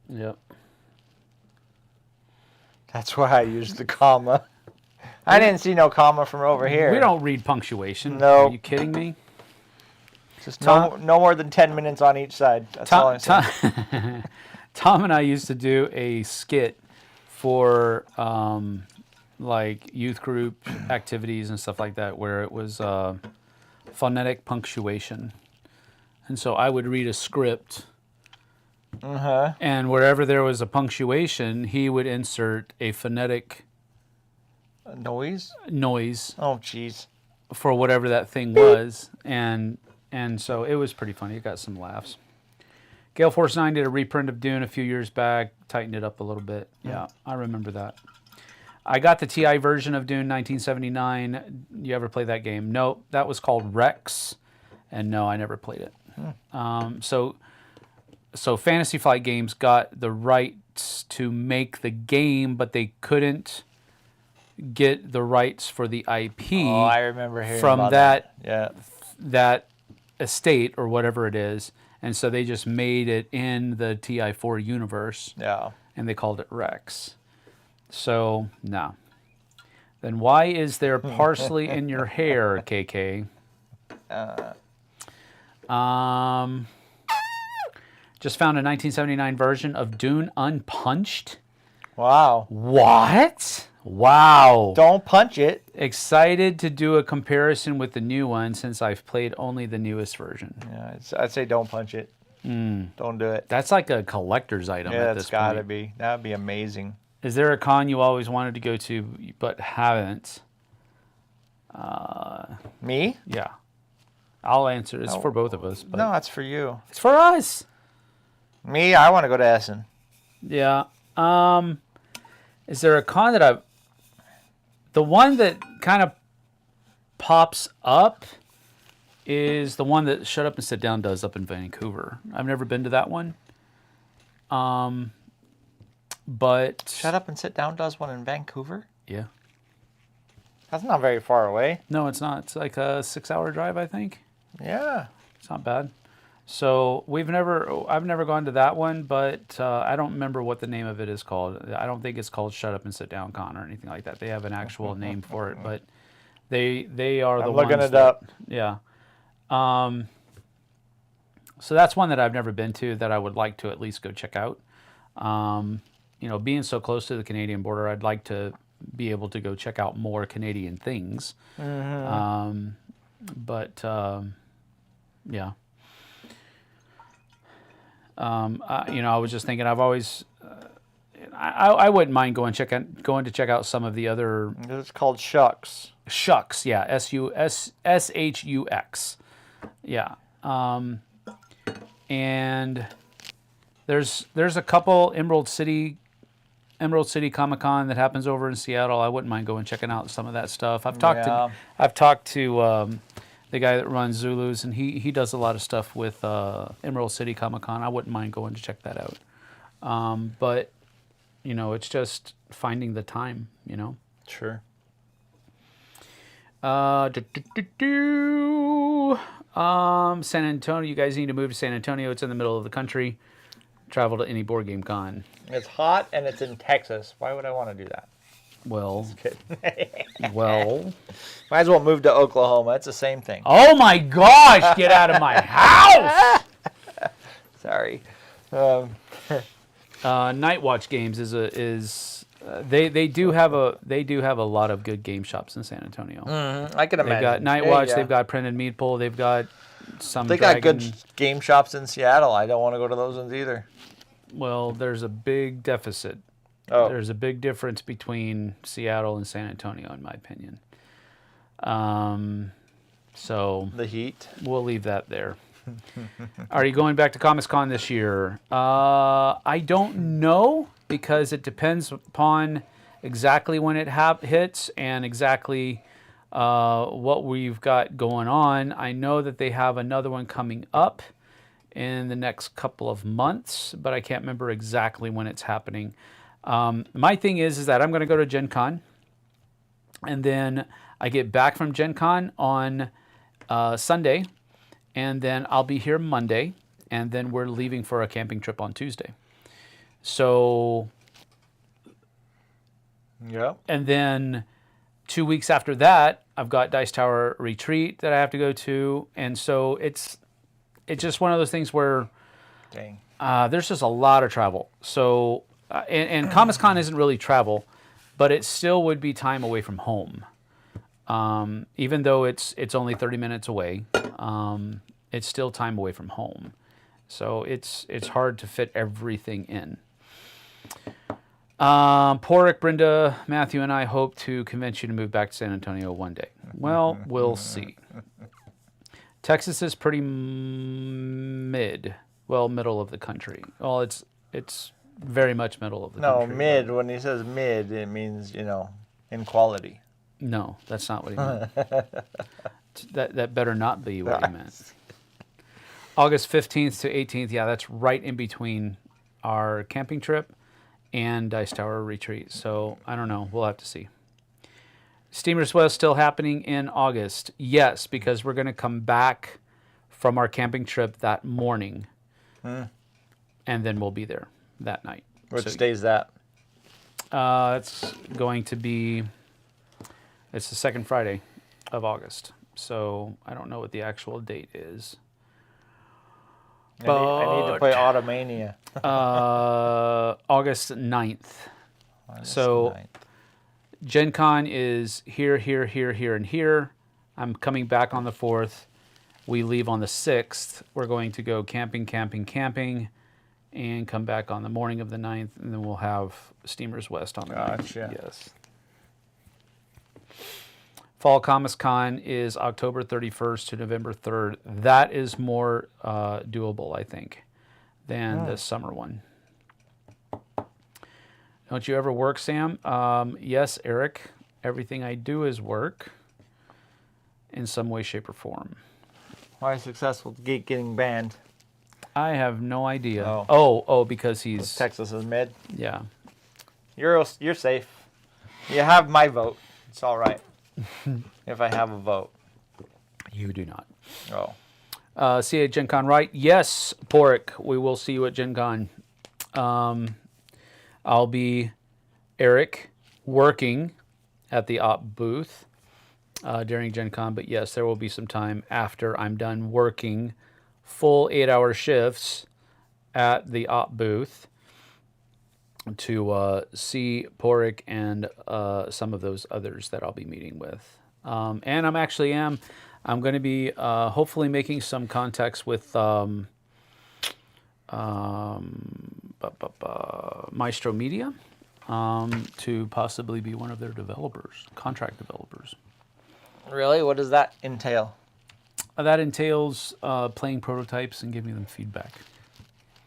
Yep. That's why I used the comma. I didn't see no comma from over here. We don't read punctuation. No. Are you kidding me? Just no more than 10 minutes on each side. That's all I'm saying. Tom and I used to do a skit for like youth group activities and stuff like that where it was phonetic punctuation. And so I would read a script and wherever there was a punctuation, he would insert a phonetic Noise? Oh, jeez. For whatever that thing was. And so it was pretty funny. It got some laughs. Gale Force 9 did a reprint of Dune a few years back, tightened it up a little bit. Yeah, I remember that. I got the TI version of Dune 1979. You ever play that game? No, that was called Rex. And no, I never played it. So Fantasy Flight Games got the rights to make the game, but they couldn't get the rights for the IP. Oh, I remember hearing from about that. Yeah. That estate or whatever it is, and so they just made it in the TI4 universe. Yeah. And they called it Rex. So no. Then why is there parsley in your hair, KK? Just found a 1979 version of Dune Unpunched. Wow. What? Wow. Don't punch it. Excited to do a comparison with the new one since I've played only the newest version. Yeah, I'd say don't punch it. Don't do it. That's like a collector's item at this point. Yeah, it's got to be. That would be amazing. Is there a con you always wanted to go to but haven't? Me? Yeah. I'll answer. It's for both of us. But no, it's for you. It's for us. Me, I want to go to Essen. Yeah. Is there a con that the one that kind of pops up is the one that Shut Up and Sit Down does up in Vancouver. I've never been to that one. But Shut Up and Sit Down does one in Vancouver? Yeah. That's not very far away. No, it's not. It's like a 6-hour drive, I think. Yeah. It's not bad. So I've never gone to that one, but I don't remember what the name of it is called. I don't think it's called Shut Up and Sit Down Con or anything like that. They have an actual name for it, but they are the ones. I'm looking it up. Yeah. So that's one that I've never been to that I would like to at least go check out. Being so close to the Canadian border, I'd like to be able to go check out more Canadian things. Yeah. I was just thinking, I've always, I wouldn't mind going to check out some of the other It's called Shucks. Shucks. Yeah, SHUX. Yeah, and there's a couple Emerald City Comic Con that happens over in Seattle. I wouldn't mind going checking out some of that stuff. I've talked to the guy that runs Zulus, and he does a lot of stuff with Emerald City Comic Con. I wouldn't mind going to check that out. But it's just finding the time. Sure. San Antonio. You guys need to move to San Antonio. It's in the middle of the country. Travel to any board game con. It's hot and it's in Texas. Why would I want to do that? Well, might as well move to Oklahoma. It's the same thing. Oh my gosh! Get out of my house! Sorry. Night Watch Games they do have a lot of good game shops in San Antonio. I can imagine. They've got Night Watch. Yeah. They've got Printed Meatball. They've got some. They got good game shops in Seattle. I don't want to go to those ones either. Well, there's a big deficit. Oh. There's a big difference between Seattle and San Antonio, in my opinion. So the heat. We'll leave that there. Are you going back to Comics Con this year? I don't know, because it depends upon exactly when it hits and exactly what we've got going on. I know that they have another one coming up in the next couple of months, but I can't remember exactly when it's happening. My thing is that I'm going to go to Gen Con, and then I get back from Gen Con on Sunday, and then I'll be here Monday, and then we're leaving for a camping trip on Tuesday. So, yeah. And then 2 weeks after that, I've got Dice Tower Retreat that I have to go to, and so it's just one of those things where there's just a lot of travel. So, and Comics Con isn't really travel, but it still would be time away from home. Even though it's only 30 minutes away, it's still time away from home. So it's hard to fit everything in. Porrick, Brenda, Matthew, and I hope to convince you to move back to San Antonio one day. Well, we'll see. Texas is pretty middle of the country. Well, it's very much middle of the country. No, mid. When he says mid, it means, in quality. No, that's not what he meant. That better not be what he meant. August 15th to 18th, yeah, that's right in between our camping trip and Dice Tower Retreat. So, I don't know. We'll have to see. Steamers West still happening in August. Yes, because we're going to come back from our camping trip that morning. And then we'll be there that night. Which day is that? It's going to be... It's the second Friday of August. So I don't know what the actual date is. I need to play Automania. August 9th. So 9th. Gen Con is here, and here. I'm coming back on the 4th. We leave on the 6th. We're going to go camping, and come back on the morning of the 9th, and then we'll have Steamers West on the 9th. Yes. Fall Comics Con is October 31st to November 3rd. That is more doable, I think, than the summer one. Don't you ever work, Sam? Yes, Eric. Everything I do is work in some way, shape, or form. Why is Successful Geek getting banned? I have no idea. Oh, because he's... Texas is mid? Yeah. You're safe. You have my vote. It's all right. If I have a vote. You do not. See you at Gen Con, right? Yes, Porrick. We will see you at Gen Con. I'll be, Eric, working at the op booth during Gen Con, but yes, there will be some time after I'm done working full 8-hour shifts at the op booth to see Porrick and some of those others that I'll be meeting with. And I'm going to be hopefully making some contacts with Maestro Media to possibly be one of their developers, contract developers. Really? What does that entail? That entails playing prototypes and giving them feedback.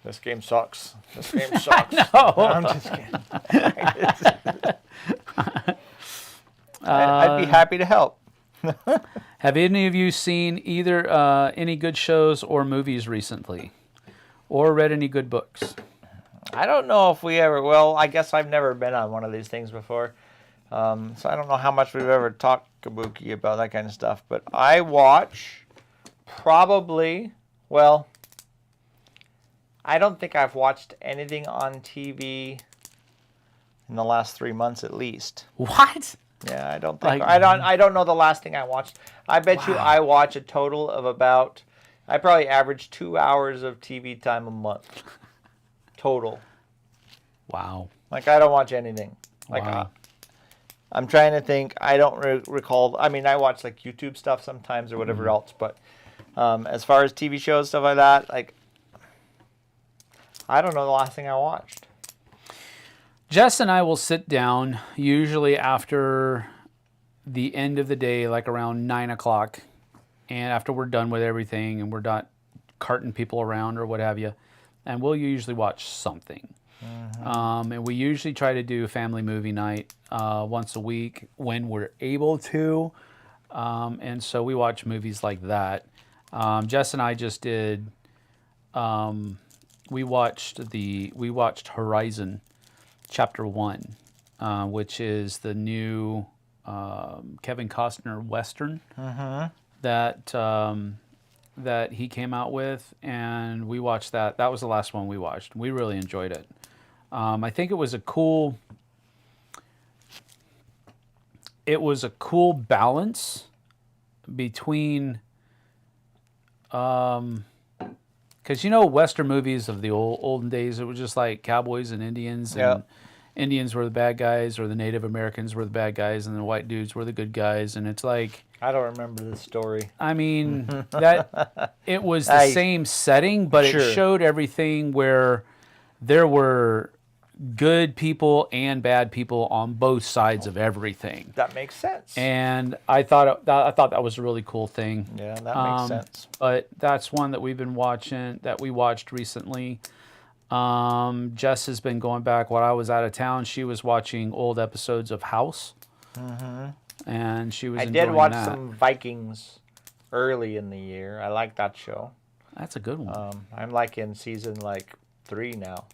This game sucks. This game sucks. No. I'm just kidding. I'd be happy to help. Have any of you seen either any good shows or movies recently? Or read any good books? I don't know if we ever, well, I guess I've never been on one of these things before. So I don't know how much we've ever talked kabuki about that kind of stuff. But I watch probably, well, I don't think I've watched anything on TV in the last 3 months at least. What? Yeah, I don't think I don't know the last thing I watched. I bet you I watch a total of about, I probably average 2 hours of TV time a month. Total. Wow. Like I don't watch anything. Like Wow. I'm trying to think. I don't recall. I mean, I watch like YouTube stuff sometimes or whatever else, but as far as TV shows, stuff like that, like I don't know the last thing I watched. Jess and I will sit down usually after the end of the day, like around 9 o'clock, and after we're done with everything and we're not carting people around or what have you, and we'll usually watch something. And we usually try to do family movie night once a week when we're able to, and so we watch movies like that. Jess and I just did. We watched Horizon Chapter 1, which is the new Kevin Costner Western that he came out with, and we watched that. That was the last one we watched. We really enjoyed it. I think it was a cool balance between, because Western movies of the olden days, it was just like cowboys and Indians, and Indians were the bad guys, or the Native Americans were the bad guys, and the white dudes were the good guys, and it's like, I don't remember this story. I mean, that it was the same setting, but it showed everything where there were good people and bad people on both sides of everything. That makes sense. And I thought that was a really cool thing. Yeah, that makes sense. But that's one that we've been watching, that we watched recently. Jess has been going back. While I was out of town, she was watching old episodes of House. And she was enjoying that. I did watch some Vikings early in the year. I like that show. That's a good one. I'm like in season 3 now.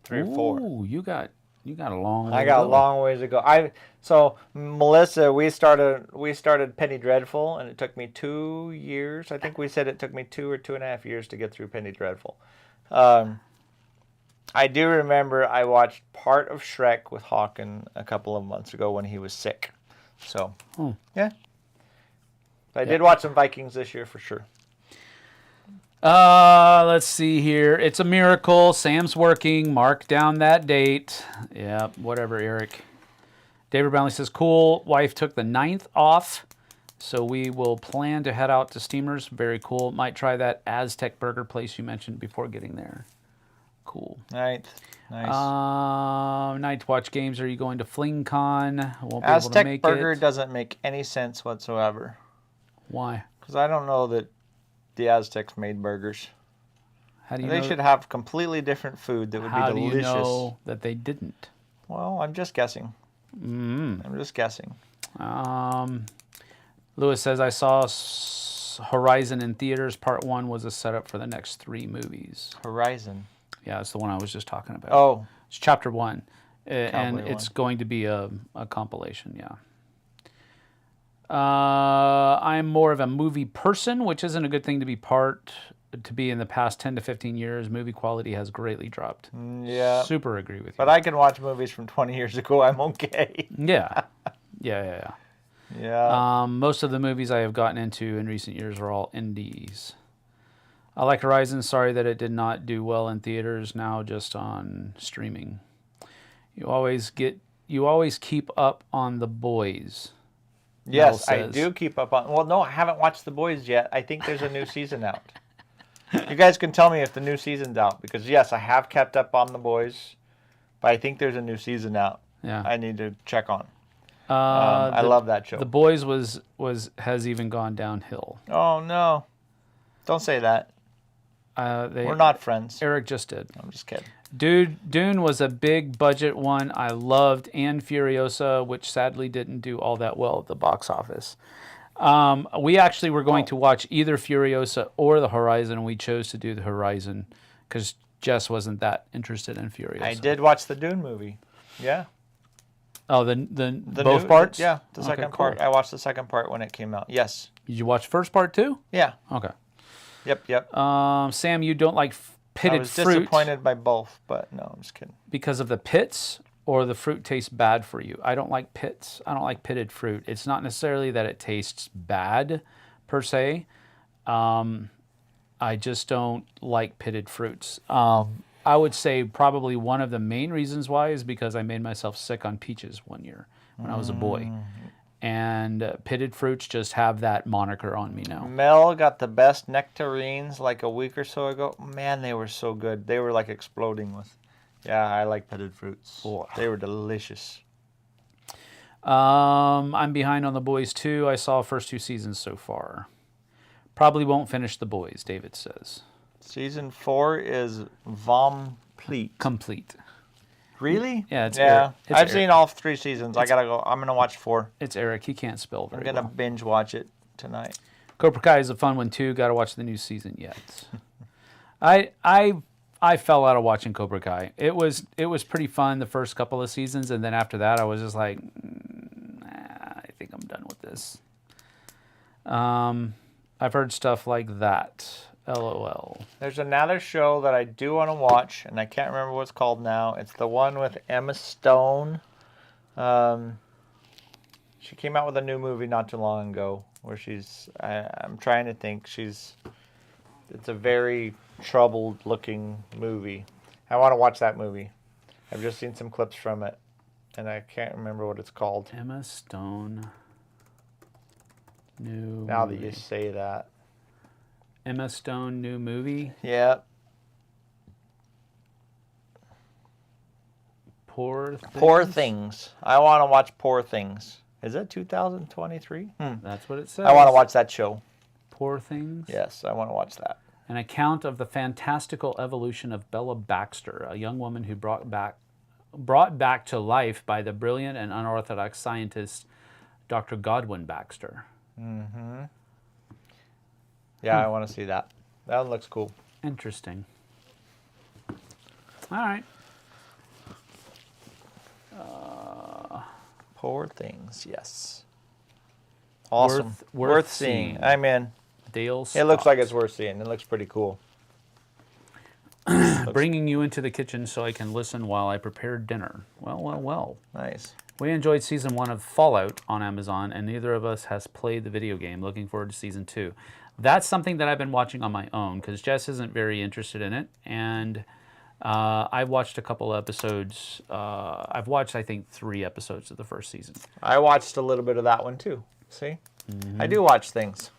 3 or 4. Ooh, you got a long way I got to go. a long ways to go. So Melissa, we started Penny Dreadful, and it took me 2 years. I think we said it took me 2 or 2.5 years to get through Penny Dreadful. I do remember I watched part of Shrek with Hawken a couple of months ago when he was sick. So, yeah. I did watch some Vikings this year for sure. Let's see here. It's a miracle. Sam's working. Mark down that date. Yeah, whatever, Eric. David Brownlee says, cool. Wife took the 9th off, so we will plan to head out to Steamers. Very cool. Might try that Aztec burger place you mentioned before getting there. Cool. 9th. Nice. Night to watch games. Are you going to FlingCon? Won't be Aztec able to make burger it. doesn't make any sense whatsoever. Why? Because I don't know that the Aztecs made burgers. How do you They know? should have completely different food that would be delicious. How do you know that they didn't? Well, I'm just guessing. I'm just guessing. Lewis says, I saw Horizon in theaters. Part 1 was a setup for the next 3 movies. Horizon. Yeah, it's the one I was just talking about. Oh. It's Chapter 1. And Probably it's going to be a compilation, yeah. I'm more of a movie person, which isn't a good thing to be in the past 10 to 15 years. Movie quality has greatly dropped. Yeah. Super agree with you. But I can watch movies from 20 years ago. I'm okay. Yeah. Yeah. Most of the movies I have gotten into in recent years are all indies. I like Horizon. Sorry that it did not do well in theaters. Now just on streaming. You always keep up on The Boys. Yes, I do keep up on. Well, no, I haven't watched The Boys yet. I think there's a new season out. You guys can tell me if the new season's out, because yes, I have kept up on The Boys, but I think there's a new season out. Yeah. I need to check on. I love that show. The Boys has even gone downhill. Oh no! Don't say that. We're not friends. Eric just did. I'm just kidding. Dune was a big budget one I loved, and Furiosa, which sadly didn't do all that well at the box office. We actually were going to watch either Furiosa or The Horizon, and we chose to do The Horizon because Jess wasn't that interested in Furiosa. I did watch the Dune movie. Yeah. Oh, the both parts? Yeah, the second part. I watched the second part when it came out. Yes. Did you watch first part too? Yeah. Okay. Yep. Sam, you don't like pitted fruit. I was disappointed by both, but no, I'm just kidding. Because of the pits, or the fruit tastes bad for you? I don't like pits. I don't like pitted fruit. It's not necessarily that it tastes bad, per se. I just don't like pitted fruits. I would say probably one of the main reasons why is because I made myself sick on peaches one year when I was a boy. And pitted fruits just have that moniker on me now. Mel got the best nectarines like a week or so ago. Man, they were so good. They were like exploding with. Yeah, I like pitted fruits. Oh. They were delicious. I'm behind on The Boys too. I saw first 2 seasons so far. Probably won't finish The Boys, David says. Season 4 is complete. Really? Yeah, I've seen all 3 seasons. I gotta go. I'm gonna watch 4. It's Eric. He can't spell very well. I'm gonna binge watch it tonight. Cobra Kai is a fun one too. Got to watch the new season yet. I fell out of watching Cobra Kai. It was pretty fun the first couple of seasons, and then after that, I was just like, I think I'm done with this. I've heard stuff like that. LOL. There's another show that I do want to watch, and I can't remember what it's called now. It's the one with Emma Stone. She came out with a new movie not too long ago where I'm trying to think. It's a very troubled-looking movie. I want to watch that movie. I've just seen some clips from it, and I can't remember what it's called. Emma Stone. New Now movie. that you say that. Emma Stone new movie. Yeah. Poor Things. I want to watch Poor Things. Is it 2023? That's what it says. I want to watch that show. Poor Things. Yes, I want to watch that. An account of the fantastical evolution of Bella Baxter, a young woman who brought back to life by the brilliant and unorthodox scientist Dr. Godwin Baxter. Mm-hmm. Yeah, I want to see that. That one looks cool. Interesting. All right. Poor Things, yes. Awesome. Worth seeing. seeing. I'm in. Dale It looks like it's worth seeing. It looks pretty cool. Bringing you into the kitchen so I can listen while I prepare dinner. Well. Nice. We enjoyed season 1 of Fallout on Amazon, and neither of us has played the video game. Looking forward to season 2. That's something that I've been watching on my own because Jess isn't very interested in it, and I've watched a couple episodes. I've watched, I think, 3 episodes of the first season. I watched a little bit of that one too. See? I do watch things.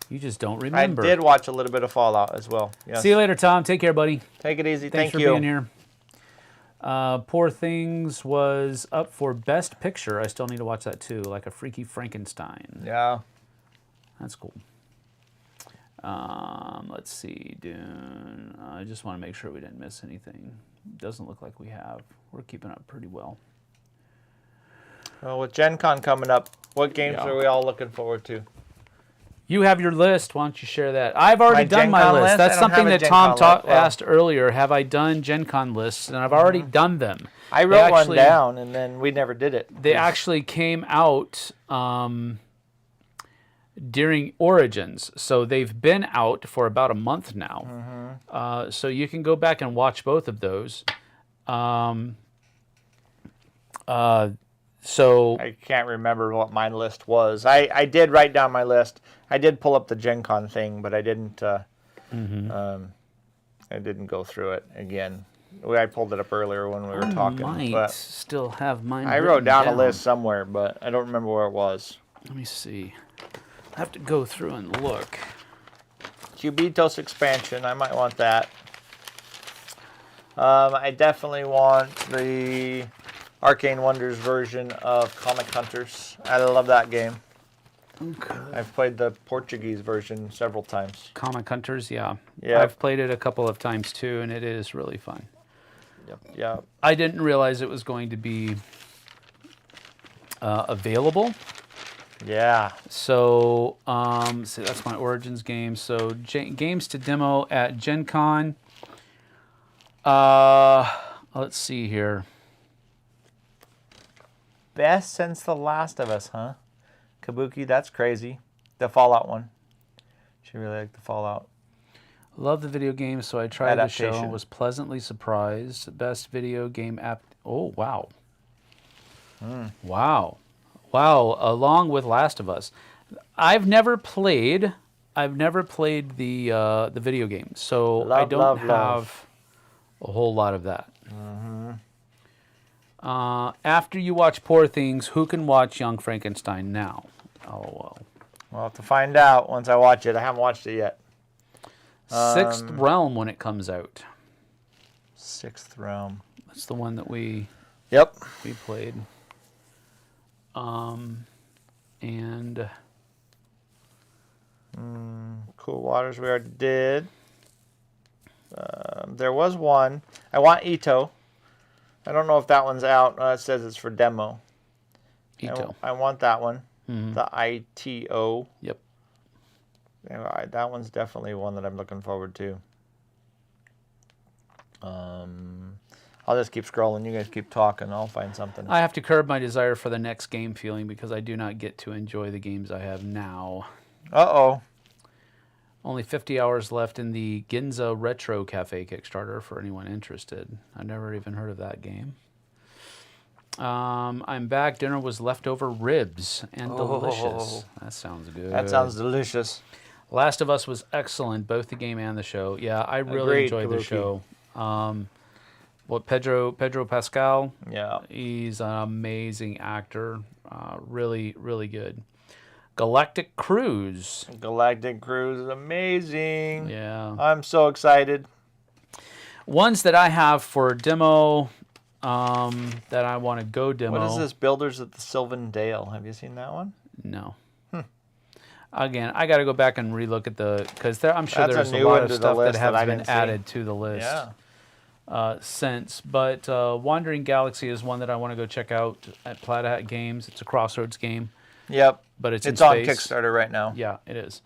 You just don't remember. I did watch a little bit of Fallout as well. Yes. See you later, Tom. Take care, buddy. Take it easy. Thanks Thank for you. being here. Poor Things was up for Best Picture. I still need to watch that too, like a Freaky Frankenstein. Yeah. That's cool. Let's see, Dune. I just want to make sure we didn't miss anything. Doesn't look like we have. We're keeping up pretty well. Well, with Gen Con coming up, what games are we all looking forward to? You have your list. Why don't you share that? I've already done my list. That's something that Tom asked earlier. Have I done Gen Con lists? And I've already done them. I wrote one down, and then we never did it. They actually came out during Origins. So they've been out for about a month now. So you can go back and watch both of those. So I can't remember what my list was. I did write down my list. I did pull up the Gen Con thing, but I didn't. I didn't go through it again. I pulled it up earlier when we were talking. I might still have mine. I wrote down a list somewhere, but I don't remember where it was. Let me see. I have to go through and look. Cubitos expansion. I might want that. I definitely want the Arcane Wonders version of Comic Hunters. I love that game. Okay. I've played the Portuguese version several times. Comic Hunters, yeah. Yep. I've played it a couple of times too, and it is really fun. Yep. I didn't realize it was going to be available. Yeah. So, so that's my Origins game. So, games to demo at Gen Con. Let's see here. Best since The Last of Us, huh? Kabuki, that's crazy. The Fallout one. She really liked the Fallout. Love the video game, so I tried the show and Adaptation. was pleasantly surprised. Best video game app. Oh, wow. Wow. Wow, along with Last of Us. I've never played the video game, so I don't have a whole lot of that. After you watch Poor Things, who can watch Young Frankenstein now? LOL. We'll have to find out once I watch it. I haven't watched it yet. Sixth Realm when it comes out. Sixth Realm. That's the one that we played. And Cool Waters we already did. There was one. I want Ito. I don't know if that one's out. It says it's for demo. Ito. I want that one. The ITO. Yep. Yeah, that one's definitely one that I'm looking forward to. I'll just keep scrolling. You guys keep talking. I'll find something. I have to curb my desire for the next game feeling because I do not get to enjoy the games I have now. Uh-oh. Only 50 hours left in the Ginza Retro Cafe Kickstarter for anyone interested. I've never even heard of that game. I'm back. Dinner was leftover ribs and delicious. That sounds good. That sounds delicious. Last of Us was excellent, both the game and the show. Yeah, I really enjoyed the show. Pedro Pascal? Yeah. He's an amazing actor. Really, really good. Galactic Cruise. Galactic Cruise is amazing. Yeah. I'm so excited. Ones that I have for demo that I want to go demo. What is this? Builders at the Sylvan Dale. Have you seen that one? No. Again, I got to go back and relook at because I'm sure That's there's a a new lot one of to the stuff that list that has I been didn't see. added to the list since. But Wandering Galaxy is one that I want to go check out at Plaid Hat Games. It's a Crossroads game. Yep. But it's on space. Kickstarter right now. Yeah, it is.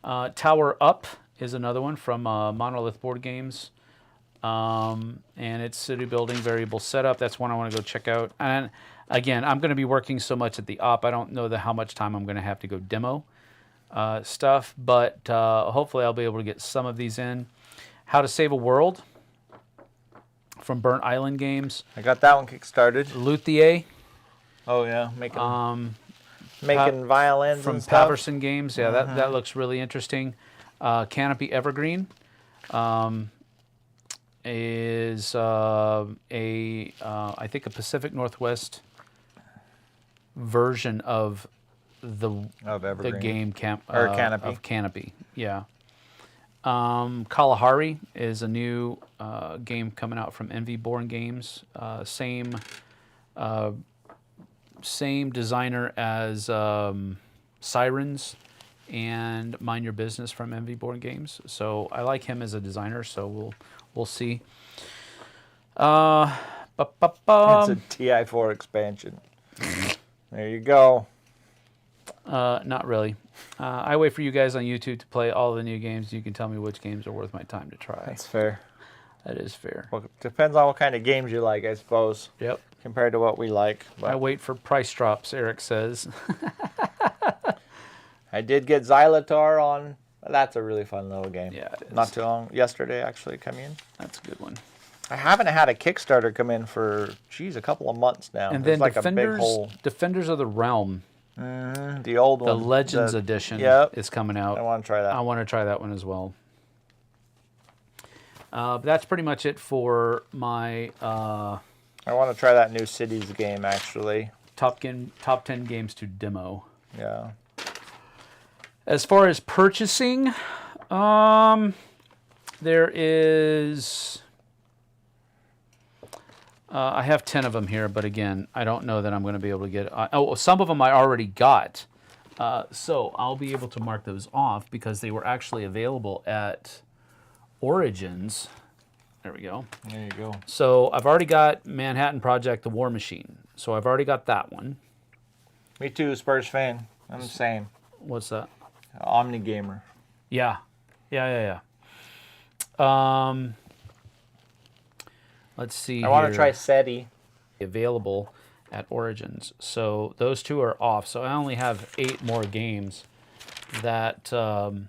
Tower Up is another one from Monolith Board Games. And it's city building variable setup. That's one I want to go check out. And again, I'm going to be working so much at the op. I don't know how much time I'm going to have to go demo stuff, but hopefully I'll be able to get some of these in. How to Save a World from Burnt Island Games. I got that one kickstarted. Luthier. Oh yeah, making violins from and stuff. Paverson Games. Yeah, that looks really interesting. Canopy Evergreen is I think a Pacific Northwest version of the game Canopy. of Canopy. Yeah. Kalahari is a new game coming out from Envy Born Games. Same designer as Sirens and Mind Your Business from Envy Born Games. So I like him as a designer. So we'll see. It's a TI4 expansion. There you go. Not really. I wait for you guys on YouTube to play all the new games. You can tell me which games are worth my time to try. That's fair. That is fair. Well, it depends on what kind of games you like, I suppose. Yep. Compared to what we like. But I wait for price drops, Eric says. I did get Xylotar on. That's a really fun little game. Yeah, it is. Not too long. Yesterday, actually, come in. That's a good one. I haven't had a Kickstarter come in for, a couple of months now. And There's then like a big hole. Defenders of the Realm. The old one. The Legends edition is coming out. I want to try that. I want to try that one as well. But that's pretty much it for my I want to try that new Cities game, actually. top 10 games to demo. Yeah. As far as purchasing, There is. I have 10 of them here, but again, I don't know that I'm going to be able to get. Some of them I already got, so I'll be able to mark those off because they were actually available at Origins. There we go. There you go. So I've already got Manhattan Project: The War Machine. So I've already got that one. Me too, Spurs fan. I'm the same. What's that? Omni gamer. Yeah. Let's see. I want to try SETI. Available at Origins. So those two are off. So I only have 8 more games that I'm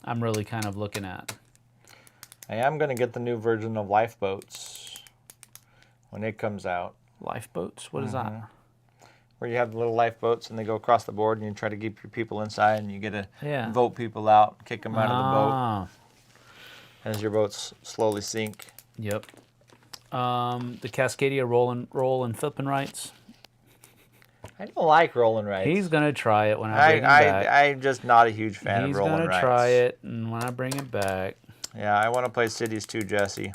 really kind of looking at. I am going to get the new version of Lifeboats when it comes out. Lifeboats? What is that? Where you have the little lifeboats and they go across the board and you try to keep your people inside and you get to vote people out, kick them out of the boat as your boats slowly sink. Yep. The Cascadia roll and flipping rights. I don't like rolling rights. He's going to try it when I bring him back. I'm just not a huge fan of rolling rights. He's going to try it and when I bring it back. Yeah, I want to play Cities 2, Jesse.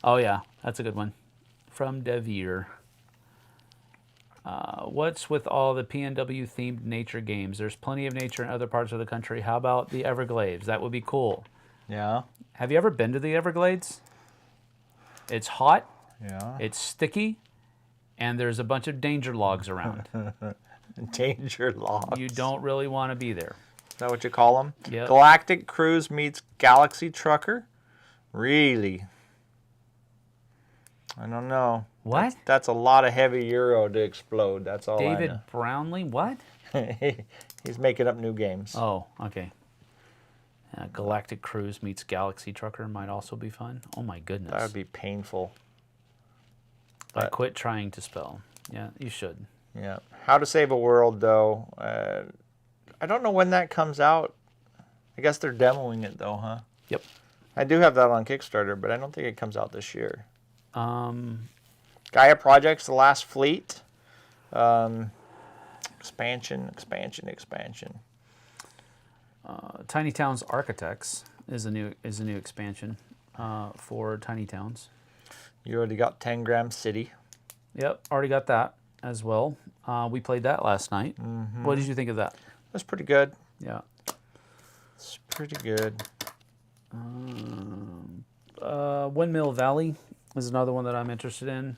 Oh, yeah. That's a good one. From Devere. What's with all the PNW themed nature games? There's plenty of nature in other parts of the country. How about the Everglades? That would be cool. Yeah. Have you ever been to the Everglades? It's hot. Yeah. It's sticky. And there's a bunch of danger logs around. Danger logs. You don't really want to be there. Is that what you call them? Yep. Galactic Cruise meets Galaxy Trucker? Really? I don't know. What? That's a lot of heavy euro to explode. That's all David I know. Brownlee? What? He's making up new games. Oh, okay. Galactic Cruise meets Galaxy Trucker might also be fun. Oh, my goodness. That would be painful. I quit trying to spell. Yeah, you should. Yeah. How to Save a World, though. I don't know when that comes out. I guess they're demoing it, though, huh? Yep. I do have that on Kickstarter, but I don't think it comes out this year. Gaia Projects, The Last Fleet. Expansion. Tiny Towns Architects is a new expansion for Tiny Towns. You already got 10 Gram City. Yep, already got that as well. We played that last night. What did you think of that? That's pretty good. Yeah. It's pretty good. Windmill Valley is another one that I'm interested in.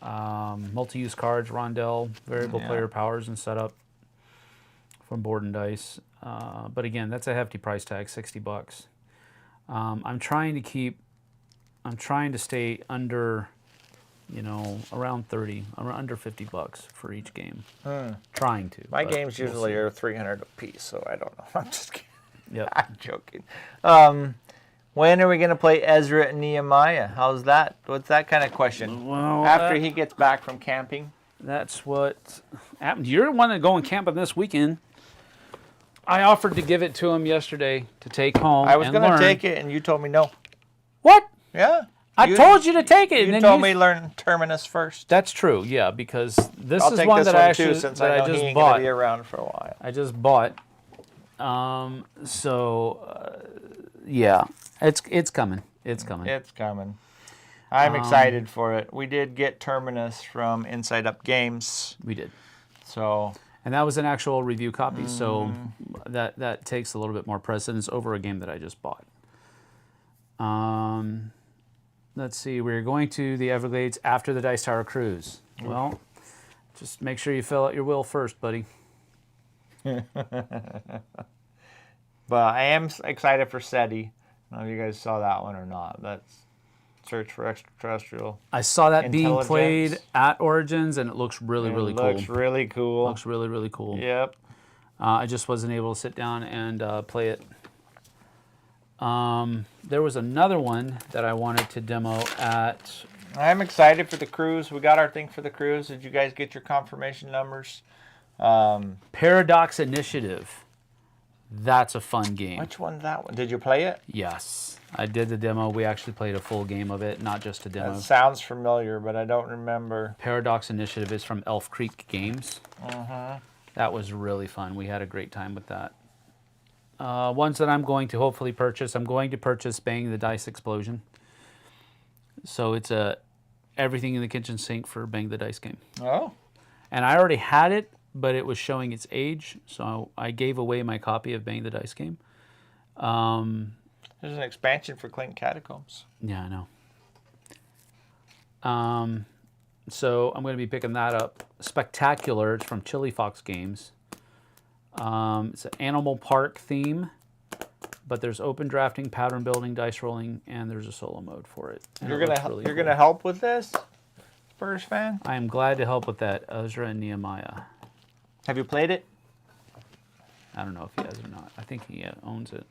Multi-use cards, rondel, variable player powers and setup from Board and Dice. But again, that's a hefty price tag, $60. I'm trying to stay under, around 30, under $50 for each game. Trying to. My games usually are 300 a piece, so I don't know. I'm just kidding. Yep. I'm joking. When are we going to play Ezra and Nehemiah? How's that? What's that kind of question? Well, after he gets back from camping? That's what happened. You're the one that going camping this weekend. I offered to give it to him yesterday to take home. I was going to take it, and you told me no. What? Yeah. I told you to take it. You told me learn Terminus first. That's true, yeah, because this I'll is take one this that one I too, actually since that I know I just he ain't bought. Gonna be around for a while. I just bought. Yeah, it's coming. It's coming. It's coming. I'm excited for it. We did get Terminus from Inside Up Games. We did. So. And that was an actual review copy, so that takes a little bit more precedence over a game that I just bought. Let's see. We're going to the Everglades after the Dice Tower cruise. Well, just make sure you fill out your will first, buddy. But I am excited for SETI. I don't know if you guys saw that one or not. That's Search for Extraterrestrial. I saw that being played at Origins, and it looks really cool. Looks really cool. Looks really cool. Yep. I just wasn't able to sit down and play it. There was another one that I wanted to demo at. I'm excited for the cruise. We got our thing for the cruise. Did you guys get your confirmation numbers? Paradox Initiative. That's a fun game. Which one's that one? Did you play it? Yes. I did the demo. We actually played a full game of it, not just a demo. That sounds familiar, but I don't remember. Paradox Initiative is from Elf Creek Games. That was really fun. We had a great time with that. Ones that I'm going to hopefully purchase. I'm going to purchase Bang the Dice Explosion. So it's everything in the kitchen sink for Bang the Dice game. Oh. And I already had it, but it was showing its age, so I gave away my copy of Bang the Dice game. There's an expansion for Clinton Catacombs. Yeah, I know. So I'm going to be picking that up. Spectacular. It's from Chili Fox Games. It's an Animal Park theme, but there's open drafting, pattern building, dice rolling, and there's a solo mode for it. And You're gonna help with this, Spurs fan? I am glad to help with that, Ezra and Nehemiah. Have you played it? I don't know if he has or not. I think he owns it.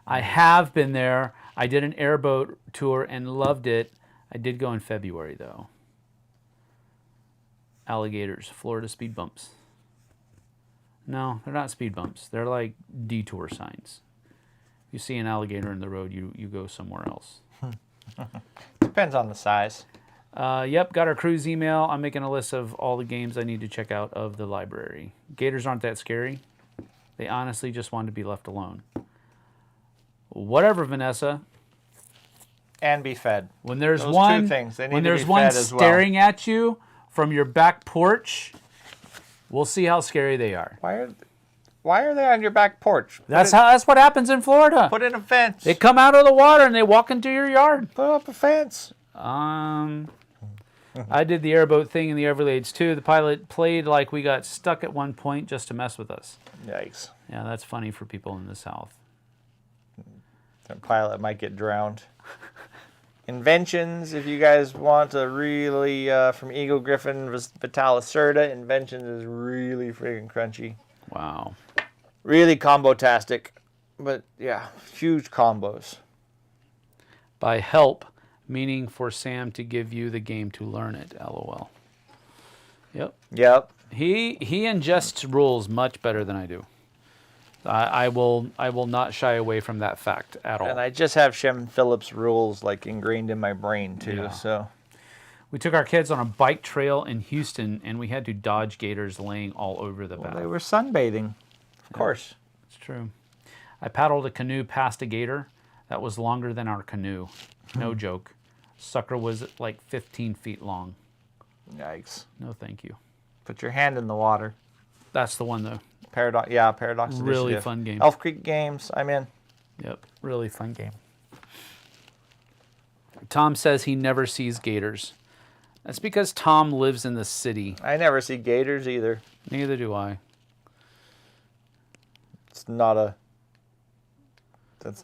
I have been there. I did an airboat tour and loved it. I did go in February, though. Alligators, Florida speed bumps. No, they're not speed bumps. They're like detour signs. If you see an alligator in the road, you go somewhere else. Depends on the size. Yep, got our cruise email. I'm making a list of all the games I need to check out of the library. Gators aren't that scary. They honestly just want to be left alone. Whatever, Vanessa. And be fed. When there's Those one, two things. They need when to there's be one fed as well. staring at you from your back porch, we'll see how scary they are. Why are they on your back porch? That's what happens in Florida. Put in a fence. They come out of the water and they walk into your yard. Put up a fence. I did the airboat thing in the Everglades too. The pilot played like we got stuck at one point just to mess with us. Yikes. Yeah, that's funny for people in the South. The pilot might get drowned. Inventions, if you guys want to really, from Eagle Griffin Vitalis Serta, Inventions is really freaking crunchy. Wow. Really combo-tastic. But yeah, huge combos. By help, meaning for Sam to give you the game to learn it, LOL. Yep. Yep. He ingests rules much better than I do. I will not shy away from that fact at all. And I just have Shem Phillips rules like ingrained in my brain too. Yeah. So we took our kids on a bike trail in Houston, and we had to dodge gators laying all over the path. they were sunbathing. Of course. It's true. I paddled a canoe past a gator that was longer than our canoe. No joke. Sucker was like 15 feet long. Yikes. No, thank you. Put your hand in the water. That's the one, though. Paradox Really Initiative. fun game. Elf Creek Games, I'm in. Yep, really fun game. Tom says he never sees gators. That's because Tom lives in the city. I never see gators either. Neither do I. That's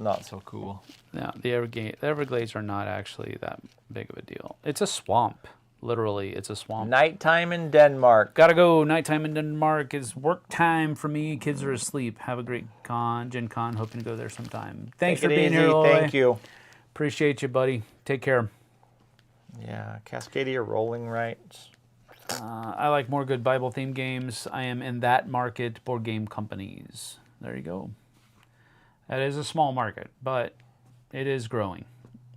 not so cool. No, the Everglades are not actually that big of a deal. It's a swamp. Literally, it's a swamp. Nighttime in Denmark. Gotta go. Nighttime in Denmark is work time for me. Kids are asleep. Have a great Gen Con. Hoping to go there sometime. Thanks for being here, Loy. Thank you. Appreciate you, buddy. Take care. Yeah, Cascadia Rolling Rights. I like more good Bible-themed games. I am in that market, board game companies. There you go. That is a small market, but it is growing.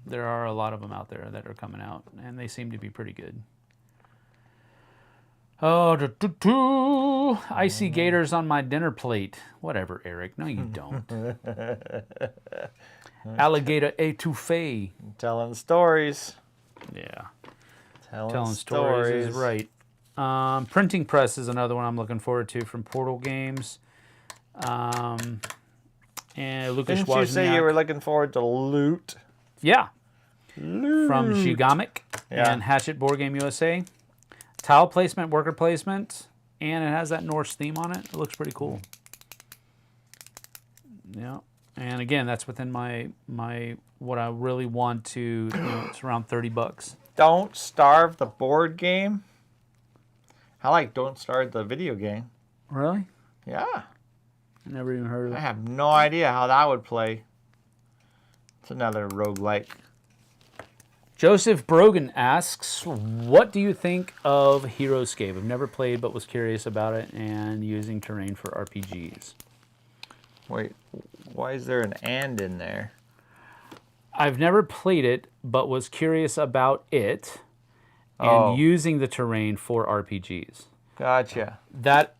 There are a lot of them out there that are coming out, and they seem to be pretty good. Oh, I see gators on my dinner plate. Whatever, Eric. No, you don't. Alligator étouffée. Telling stories. Yeah. Telling stories is right. Printing Press is another one I'm looking forward to from Portal Games. And Lucas Didn't you say you were looking forward to Loot? Yeah. Loot. From Shigamic and Hatchet Board Game USA. Tile placement, worker placement, and it has that Norse theme on it. It looks pretty cool. Yeah. And again, that's within my what I really want to, it's around $30. Don't Starve the board game. I like Don't Starve the video game. Really? Yeah. I never even heard of it. I have no idea how that would play. It's another roguelike. Joseph Brogan asks, what do you think of Heroescape? I've never played, but was curious about it and using terrain for RPGs. Wait, why is there an and in there? I've never played it, but was curious about it and using the terrain for RPGs. Gotcha. That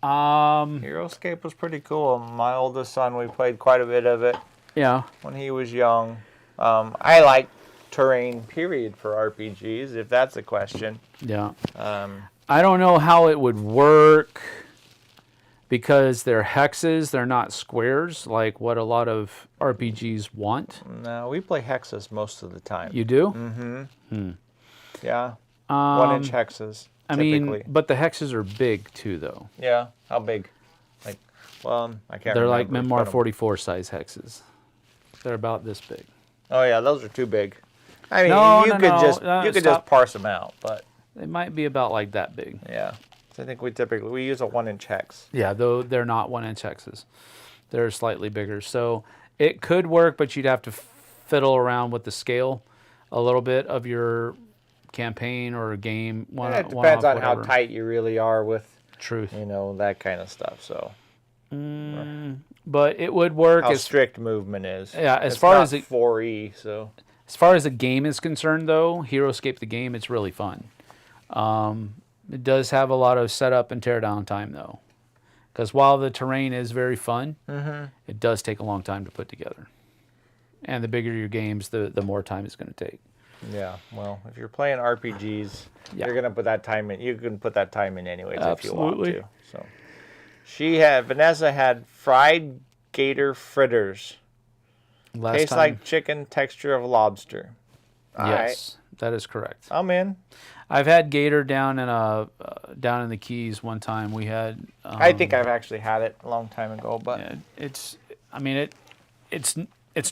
HeroScape was pretty cool. My oldest son, we played quite a bit of it Yeah. when he was young. I like terrain, period, for RPGs, if that's a question. Yeah. I don't know how it would work because they're hexes, they're not squares like what a lot of RPGs want. No, we play hexes most of the time. You do? Mm-hmm. Yeah. 1-inch hexes, I typically. mean, but the hexes are big too, though. Yeah. How big? Like, well, I can't They're remember. like Memoir 44 size hexes. They're about this big. Oh, yeah, those are too big. I mean, No, you no, could no. just Stop. parse them out, but They might be about like that big. yeah. So I think we use a 1-inch hex. Yeah, though they're not 1-inch hexes. They're slightly bigger. So it could work, but you'd have to fiddle around with the scale a little bit of your campaign or game. It depends on how tight you really are with, Truth. that kind of stuff. So But it would work how strict movement is. Yeah, as It's far not as it- 4E, so As far as the game is concerned, though, HeroScape the game, it's really fun. It does have a lot of setup and teardown time, though. Because while the terrain is very fun, it does take a long time to put together. And the bigger your games, the more time it's going to take. yeah. Well, if you're playing RPGs, Yeah. you're gonna put that time in. You can put that time in anyways if you want Absolutely. to. So Vanessa had fried gator fritters. Last Tastes time, like chicken, texture of lobster. All right. yes, that is correct. I'm in. I've had gator down in the Keys one time. We had. I think I've actually had it a long time ago, but Yeah, it's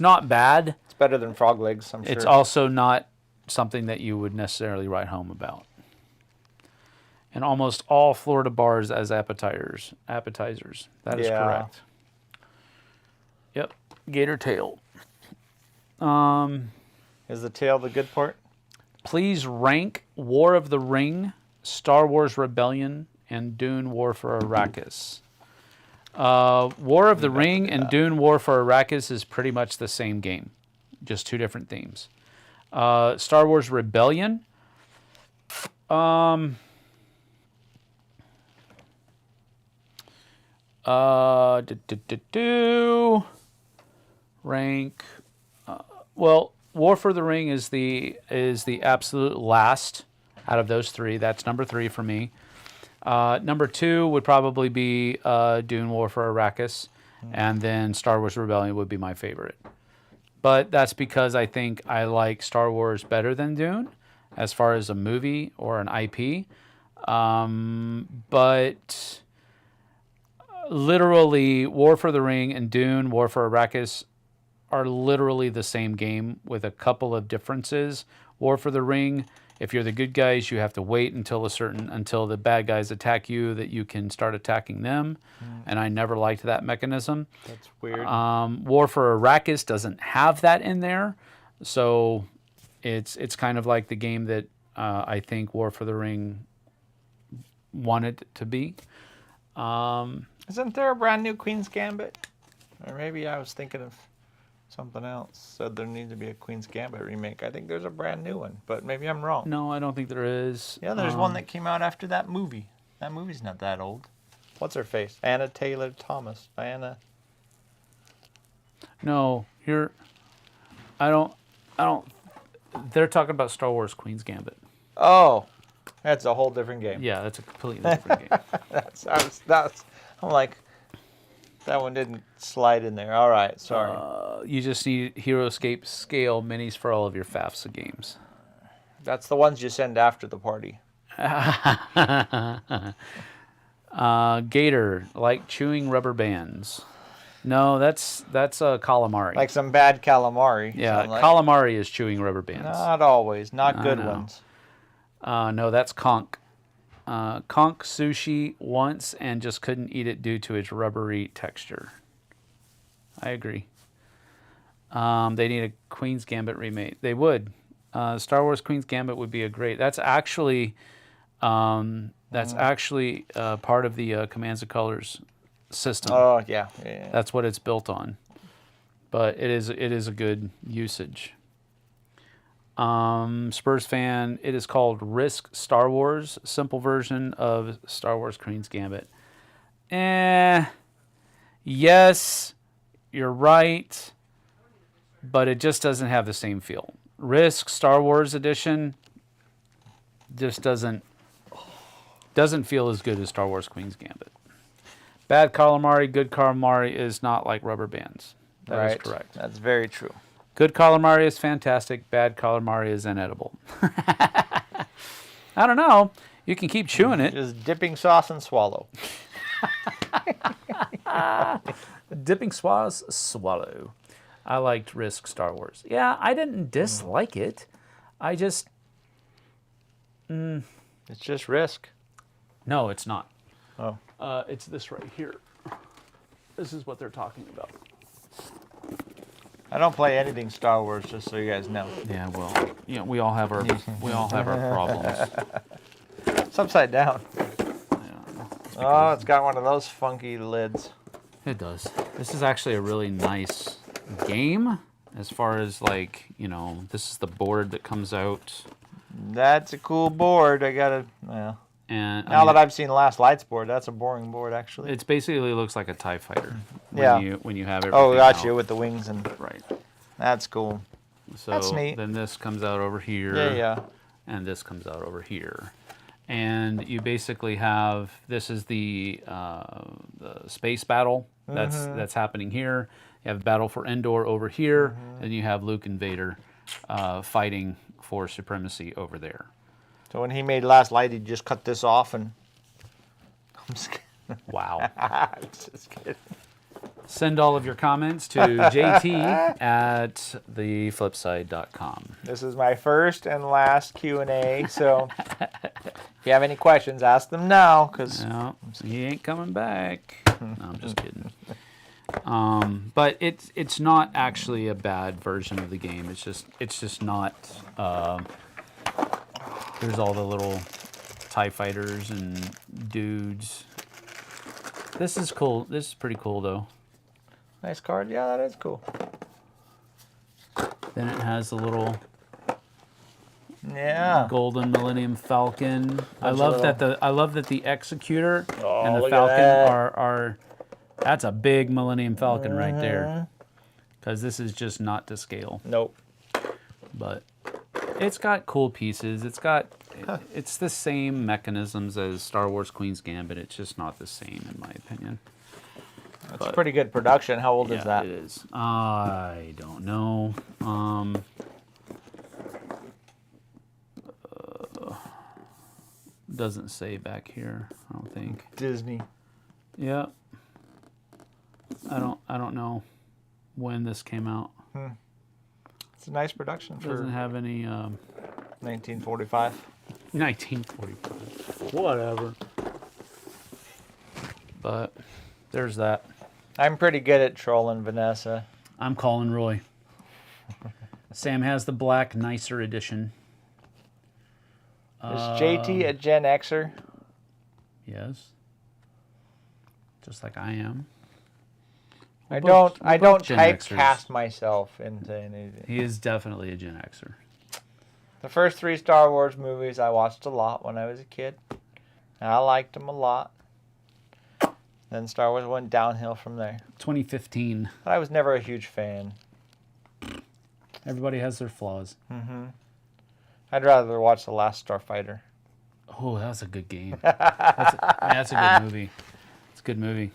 not bad. it's better than frog legs, I'm sure. It's also not something that you would necessarily write home about. And almost all Florida bars as appetizers. That is Yeah. correct. Yep. Gator tail. Is the tail the good part? Please rank War of the Ring, Star Wars Rebellion, and Dune War for Arrakis. War of the Ring and Dune War for Arrakis is pretty much the same game, just two different themes. Star Wars Rebellion. Rank. Well, War for the Ring is the absolute last out of those three. That's number 3 for me. Number 2 would probably be Dune War for Arrakis, and then Star Wars Rebellion would be my favorite. But that's because I think I like Star Wars better than Dune as far as a movie or an IP. But literally, War for the Ring and Dune War for Arrakis are literally the same game with a couple of differences. War for the Ring, if you're the good guys, you have to wait until the bad guys attack you that you can start attacking them. And I never liked that mechanism. That's weird. War for Arrakis doesn't have that in there, so it's kind of like the game that I think War for the Ring wanted to be. Isn't there a brand new Queen's Gambit? Or maybe I was thinking of something else. Said there needs to be a Queen's Gambit remake. I think there's a brand new one, but maybe I'm wrong. No, I don't think there is. Yeah, there's one that came out after that movie. That movie's not that old. What's her face? Anna Taylor Thomas. Diana. No, I don't. They're talking about Star Wars Queen's Gambit. Oh, that's a whole different game. Yeah, that's a completely different game. I'm like, that one didn't slide in there. All right, sorry. You just need HeroScape scale minis for all of your FAFSA games. That's the ones you send after the party. Gator, like chewing rubber bands. No, that's calamari. Like some bad calamari. Yeah, like. calamari is chewing rubber bands. Not always. Not good know. ones. No, that's conch. Conch sushi once and just couldn't eat it due to its rubbery texture. I agree. They need a Queen's Gambit remake. They would. Star Wars Queen's Gambit would be a great. That's actually part of the Commands and Colors system. Oh yeah. Yeah. That's what it's built on. But it is a good usage. Spurs fan, it is called Risk Star Wars, simple version of Star Wars Queen's Gambit. Yes, you're right, but it just doesn't have the same feel. Risk Star Wars Edition just doesn't feel as good as Star Wars Queen's Gambit. Bad calamari, good calamari is not like rubber bands. That is correct. That's very true. Good calamari is fantastic. Bad calamari is inedible. I don't know. You can keep chewing it. Just dipping sauce and swallow. Dipping sauce, swallow. I liked Risk Star Wars. Yeah, I didn't dislike it. I just... It's just Risk. No, it's not. Oh. It's this right here. This is what they're talking about. I don't play anything Star Wars, just so you guys know. Yeah, well, we all have our problems. It's upside down. Oh, it's got one of those funky lids. It does. This is actually a really nice game, as far as like, this is the board that comes out. That's a cool board. I gotta. Yeah. And now that I've seen Last Lights board, that's a boring board actually. It basically looks like a TIE fighter. When you have it. Oh, gotcha, with the wings and. Right. That's cool. So that's neat. Then this comes out over here. Yeah. And this comes out over here. And you basically have, this is the space battle that's happening here. You have Battle for Endor over here, and you have Luke and Vader fighting for supremacy over there. So when he made Last Light, he just cut this off and... I'm just kidding. Wow. I'm just kidding. Send all of your comments to JT at theflipside.com. This is my first and last Q&A, so if you have any questions, ask them now, because... No, he ain't coming back. No, I'm just kidding. But it's not actually a bad version of the game. It's just not. There's all the little TIE fighters and dudes. This is cool. This is pretty cool though. Nice card. Yeah, that is cool. Then it has the little golden Millennium Falcon. I love that the Executor and the Falcon are. That's a big Millennium Falcon right there. Because this is just not to scale. Nope. But it's got cool pieces. It's the same mechanisms as Star Wars Queen's Gambit. It's just not the same in my opinion. It's a pretty good production. How old is that? It is. I don't know. Doesn't say back here, I don't think. Disney. Yeah. I don't know when this came out. It's a nice production. Doesn't have any 1945. 1945. Whatever. But there's that. I'm pretty good at trolling Vanessa. I'm calling Roy. Sam has the black, nicer edition. Is JT a Gen Xer? Yes. Just like I am. I don't typecast myself into anything. He is definitely a Gen Xer. The first 3 Star Wars movies I watched a lot when I was a kid. And I liked them a lot. Then Star Wars went downhill from there. 2015. But I was never a huge fan. Everybody has their flaws. I'd rather watch The Last Starfighter. Oh, that's a good game. That's a good movie. It's a good movie.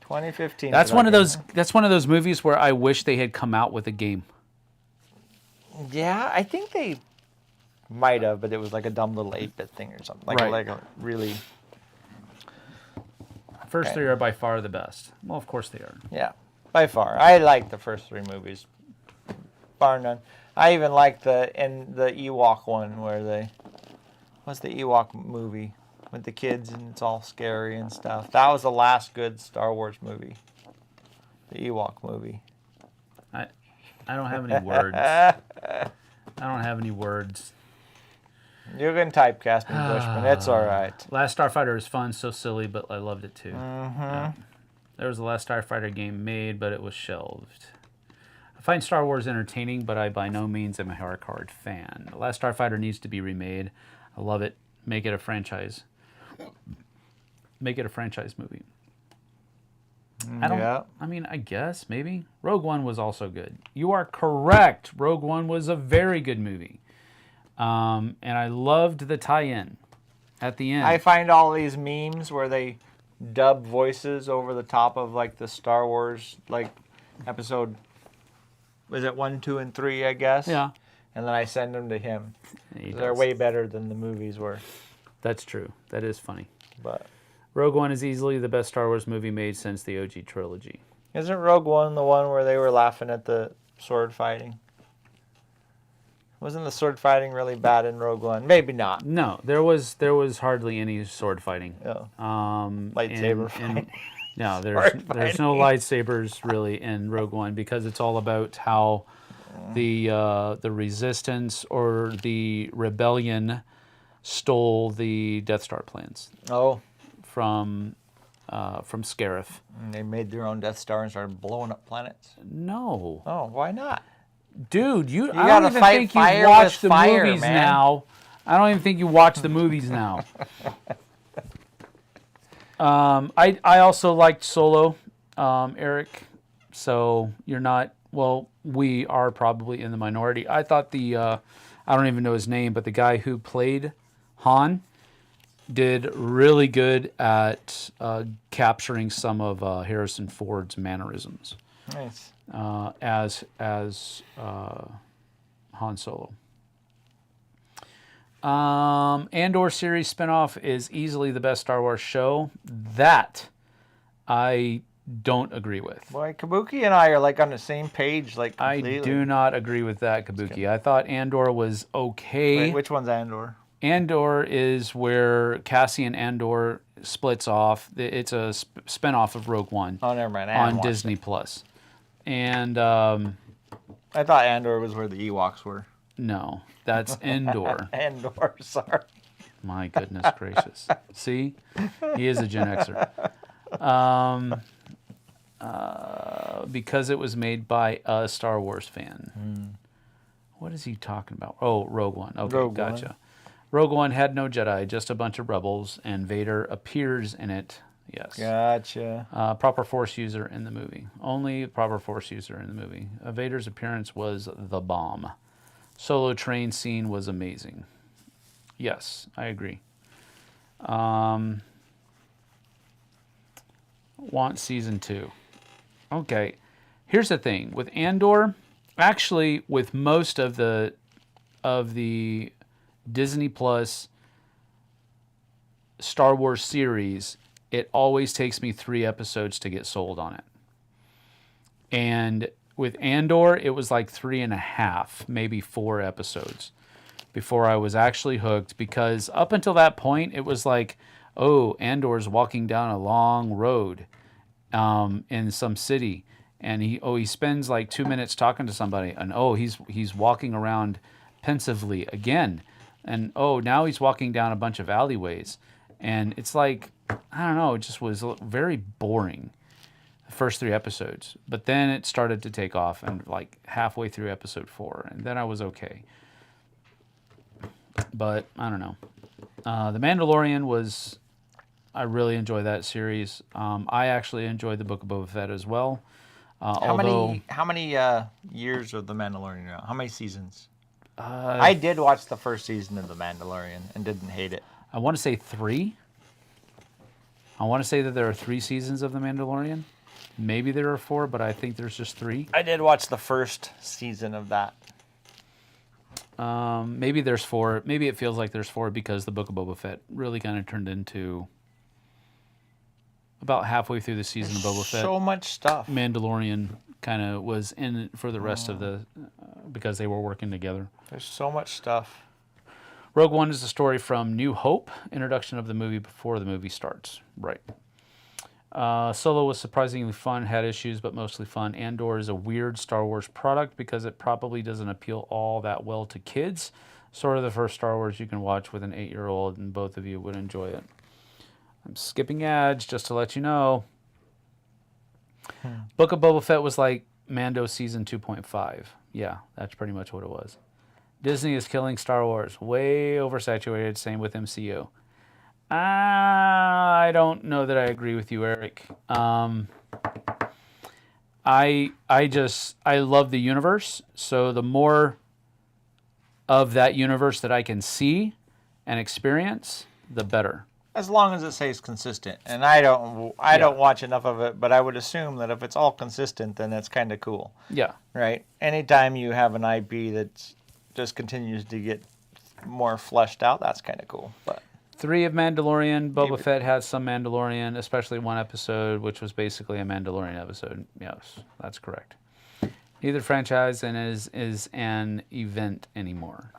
2015. That's one of those movies where I wish they had come out with a game. Yeah, I think they might have, but it was like a dumb little 8-bit thing or something. Like a really... First 3 are by far the best. Well, of course they are. Yeah, by far. I like the first 3 movies, bar none. I even like the Ewok one where what's the Ewok movie with the kids and it's all scary and stuff. That was the last good Star Wars movie. The Ewok movie. I don't have any words. I don't have any words. You can typecast me, Bushman. It's all right. Last Starfighter is fun, so silly, but I loved it too. Yeah. There was a Last Starfighter game made, but it was shelved. I find Star Wars entertaining, but I by no means am a hardcore fan. The Last Starfighter needs to be remade. I love it. Make it a franchise. Make it a franchise movie. Yeah. I mean, I guess maybe Rogue One was also good. You are correct. Rogue One was a very good movie, and I loved the tie-in at the end. I find all these memes where they dub voices over the top of like the Star Wars like episode. Was it 1, 2, and 3? I guess. Yeah. And then I send them to him. He They're does. way better than the movies were. That's true. That is funny. But Rogue One is easily the best Star Wars movie made since the OG trilogy. isn't Rogue One the one where they were laughing at the sword fighting? Wasn't the sword fighting really bad in Rogue One? Maybe not. No, there was hardly any sword fighting. No. Lightsaber fighting. No, there's no lightsabers really in Rogue One because it's all about how the Resistance or the Rebellion stole the Death Star plans Oh. from Scarif. And they made their own Death Star and started blowing up planets. No, Oh, why not? dude, I gotta don't even fight think you fire watch with the fire, movies man. now. I don't even think you watch the movies now. I also liked Solo, Eric. So you're not. Well, we are probably in the minority. I thought I don't even know his name, but the guy who played Han did really good at capturing some of Harrison Ford's mannerisms Nice. as Han Solo. Andor series spinoff is easily the best Star Wars show. That I don't agree with. Boy, Kabuki and I are like on the same page, like completely. I do not agree with that, Kabuki. I thought Andor was okay. Wait, which one's Andor? Andor is where Cassian Andor splits off. It's a spinoff of Rogue One Oh, never mind. on Disney Plus. And I thought Andor was where the Ewoks were. no, that's Endor. Andor, sorry. My goodness gracious. See? He is a Gen Xer. Because it was made by a Star Wars fan. What is he talking about? Oh, Rogue One. Okay, Rogue gotcha. One. Rogue One had no Jedi, just a bunch of rebels, and Vader appears in it. Yes. Gotcha. Proper Force user in the movie. Only proper Force user in the movie. Vader's appearance was the bomb. Solo train scene was amazing. Yes, I agree. Want season 2. Okay. Here's the thing. With Andor, actually with most of the Disney Plus Star Wars series, it always takes me 3 episodes to get sold on it. And with Andor, it was like 3.5, maybe 4 episodes before I was actually hooked, because up until that point, it was like, oh, Andor's walking down a long road in some city, and he spends like 2 minutes talking to somebody, and oh, he's walking around pensively again, and oh, now he's walking down a bunch of alleyways, and it's like, I don't know, it just was very boring the first 3 episodes, but then it started to take off, and like halfway through episode 4, and then I was okay. But I don't know. The Mandalorian was, I really enjoy that series. I actually enjoyed the Book of Boba Fett as well. How many years of The Mandalorian now? How many seasons? I did watch the first season of The Mandalorian and didn't hate it. I want to say 3. I want to say that there are 3 seasons of The Mandalorian. Maybe there are 4, but I think there's just 3. I did watch the first season of that. Maybe there's 4. Maybe it feels like there's 4 because the Book of Boba Fett really kind of turned into, about halfway through the season of Boba Fett, So much stuff. Mandalorian kind of was in it for the rest of the, because they were working together. There's so much stuff. Rogue One is the story from New Hope, introduction of the movie before the movie starts. Right. Solo was surprisingly fun, had issues, but mostly fun. Andor is a weird Star Wars product because it probably doesn't appeal all that well to kids. Sort of the first Star Wars you can watch with an 8-year-old, and both of you would enjoy it. I'm skipping ads just to let you know. Book of Boba Fett was like Mando season 2.5. Yeah, that's pretty much what it was. Disney is killing Star Wars. Way oversaturated. Same with MCU. I don't know that I agree with you, Eric. I love the universe. So the more of that universe that I can see and experience, the better. As long as it stays consistent. And I don't watch enough of it, but I would assume that if it's all consistent, then that's kind of cool. Yeah. Right? Anytime you have an IP that just continues to get more fleshed out, that's kind of cool. But 3 of Mandalorian. Boba Fett has some Mandalorian, especially one episode, which was basically a Mandalorian episode. Yes, that's correct. Neither franchise is an event anymore.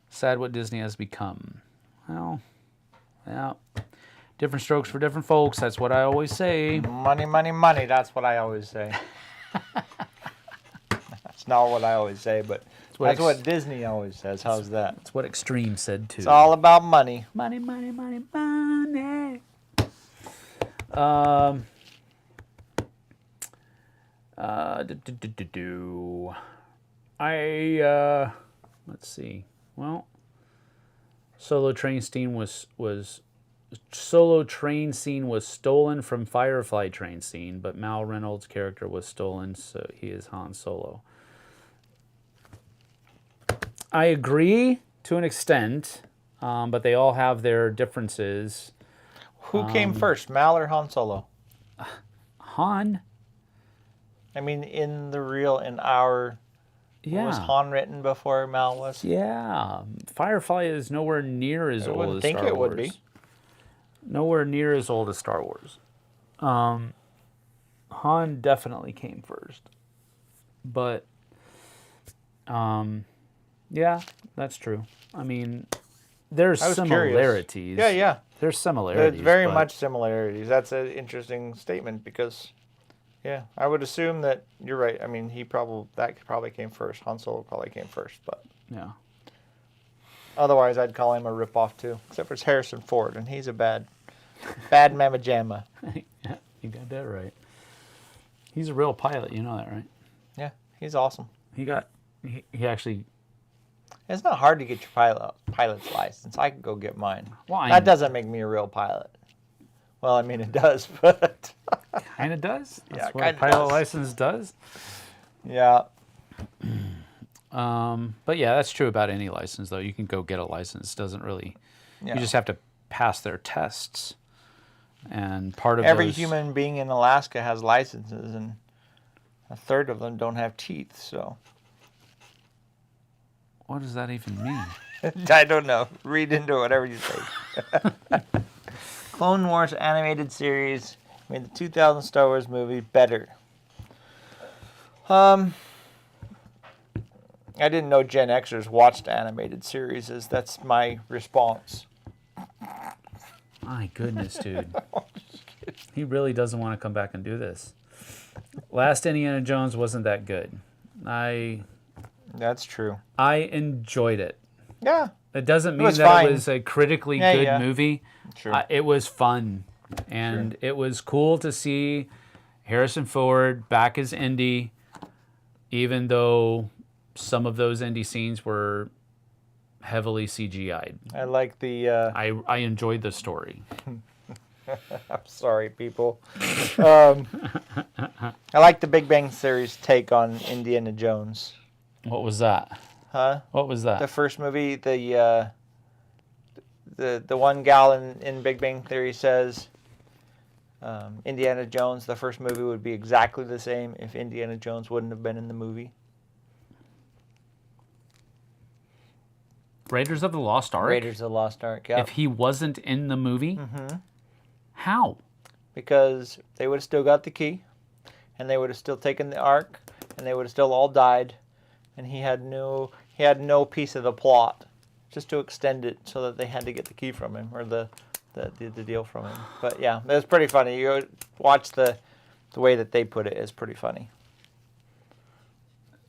Sad what Disney has become. Well, yeah. Different strokes for different folks. That's what I always say. Money, money, money. That's what I always say. That's not what I always say, but that's what Disney always says. How's that? That's what Extreme said, too. It's all about money. Money, money, money, money. Let's see. Well, Solo train scene was stolen from Firefly train scene, but Mal Reynolds' character was stolen, so he is Han Solo. I agree to an extent, but they all have their differences. Who came first, Mal or Han Solo? Han. I mean, in our... Yeah. Was Han written before Mal was? Yeah. Firefly is nowhere near as old as Star Wars. I wouldn't think it would be. Nowhere near as old as Star Wars. Han definitely came first. But, yeah, that's true. I mean, there's similarities. Curious. Yeah. There's similarities. There's very much similarities. That's an interesting statement because... Yeah, I would assume that you're right. I mean, that probably came first. Han Solo probably came first, but yeah. Otherwise, I'd call him a ripoff too. Except for it's Harrison Ford, and he's a bad mamma jamma. Yeah, you got that right. He's a real pilot. You know that, right? Yeah, he's awesome. He actually. It's not hard to get your pilot's license. I could go get mine. Well, that doesn't make me a real pilot. Well, I mean, it does, but... Kind of does? That's what kind a pilot license does? Yeah. But yeah, that's true about any license, though. You can go get a license. It doesn't really... Yeah. You just have to pass their tests. And part of every human being in Alaska has licenses, and a third of them don't have teeth, so... What does that even mean? I don't know. Read into whatever you say. Clone Wars animated series made the 2000 Star Wars movie better. I didn't know Gen Xers watched animated series. That's my response. My goodness, dude. He really doesn't want to come back and do this. Last Indiana Jones wasn't that good. That's true. I enjoyed it. Yeah. It doesn't mean that it was a critically good movie. True. It was fun. And it was cool to see Harrison Ford back as Indy, even though some of those Indy scenes were heavily CGI'd. I like the... I enjoyed the story. I'm sorry, people. I like the Big Bang Theory's take on Indiana Jones. What was that? Huh? What was that? The first movie, the one gal in Big Bang Theory says Indiana Jones, the first movie would be exactly the same if Indiana Jones wouldn't have been in the movie. Raiders of the Lost Ark? Raiders of the Lost Ark, yeah. If he wasn't in the movie? Mm-hmm. How? Because they would have still got the key, and they would have still taken the Ark, and they would have still all died, and he had no piece of the plot, just to extend it so that they had to get the key from him, or the deal from him. But yeah, it was pretty funny. You watch the way that they put it is pretty funny.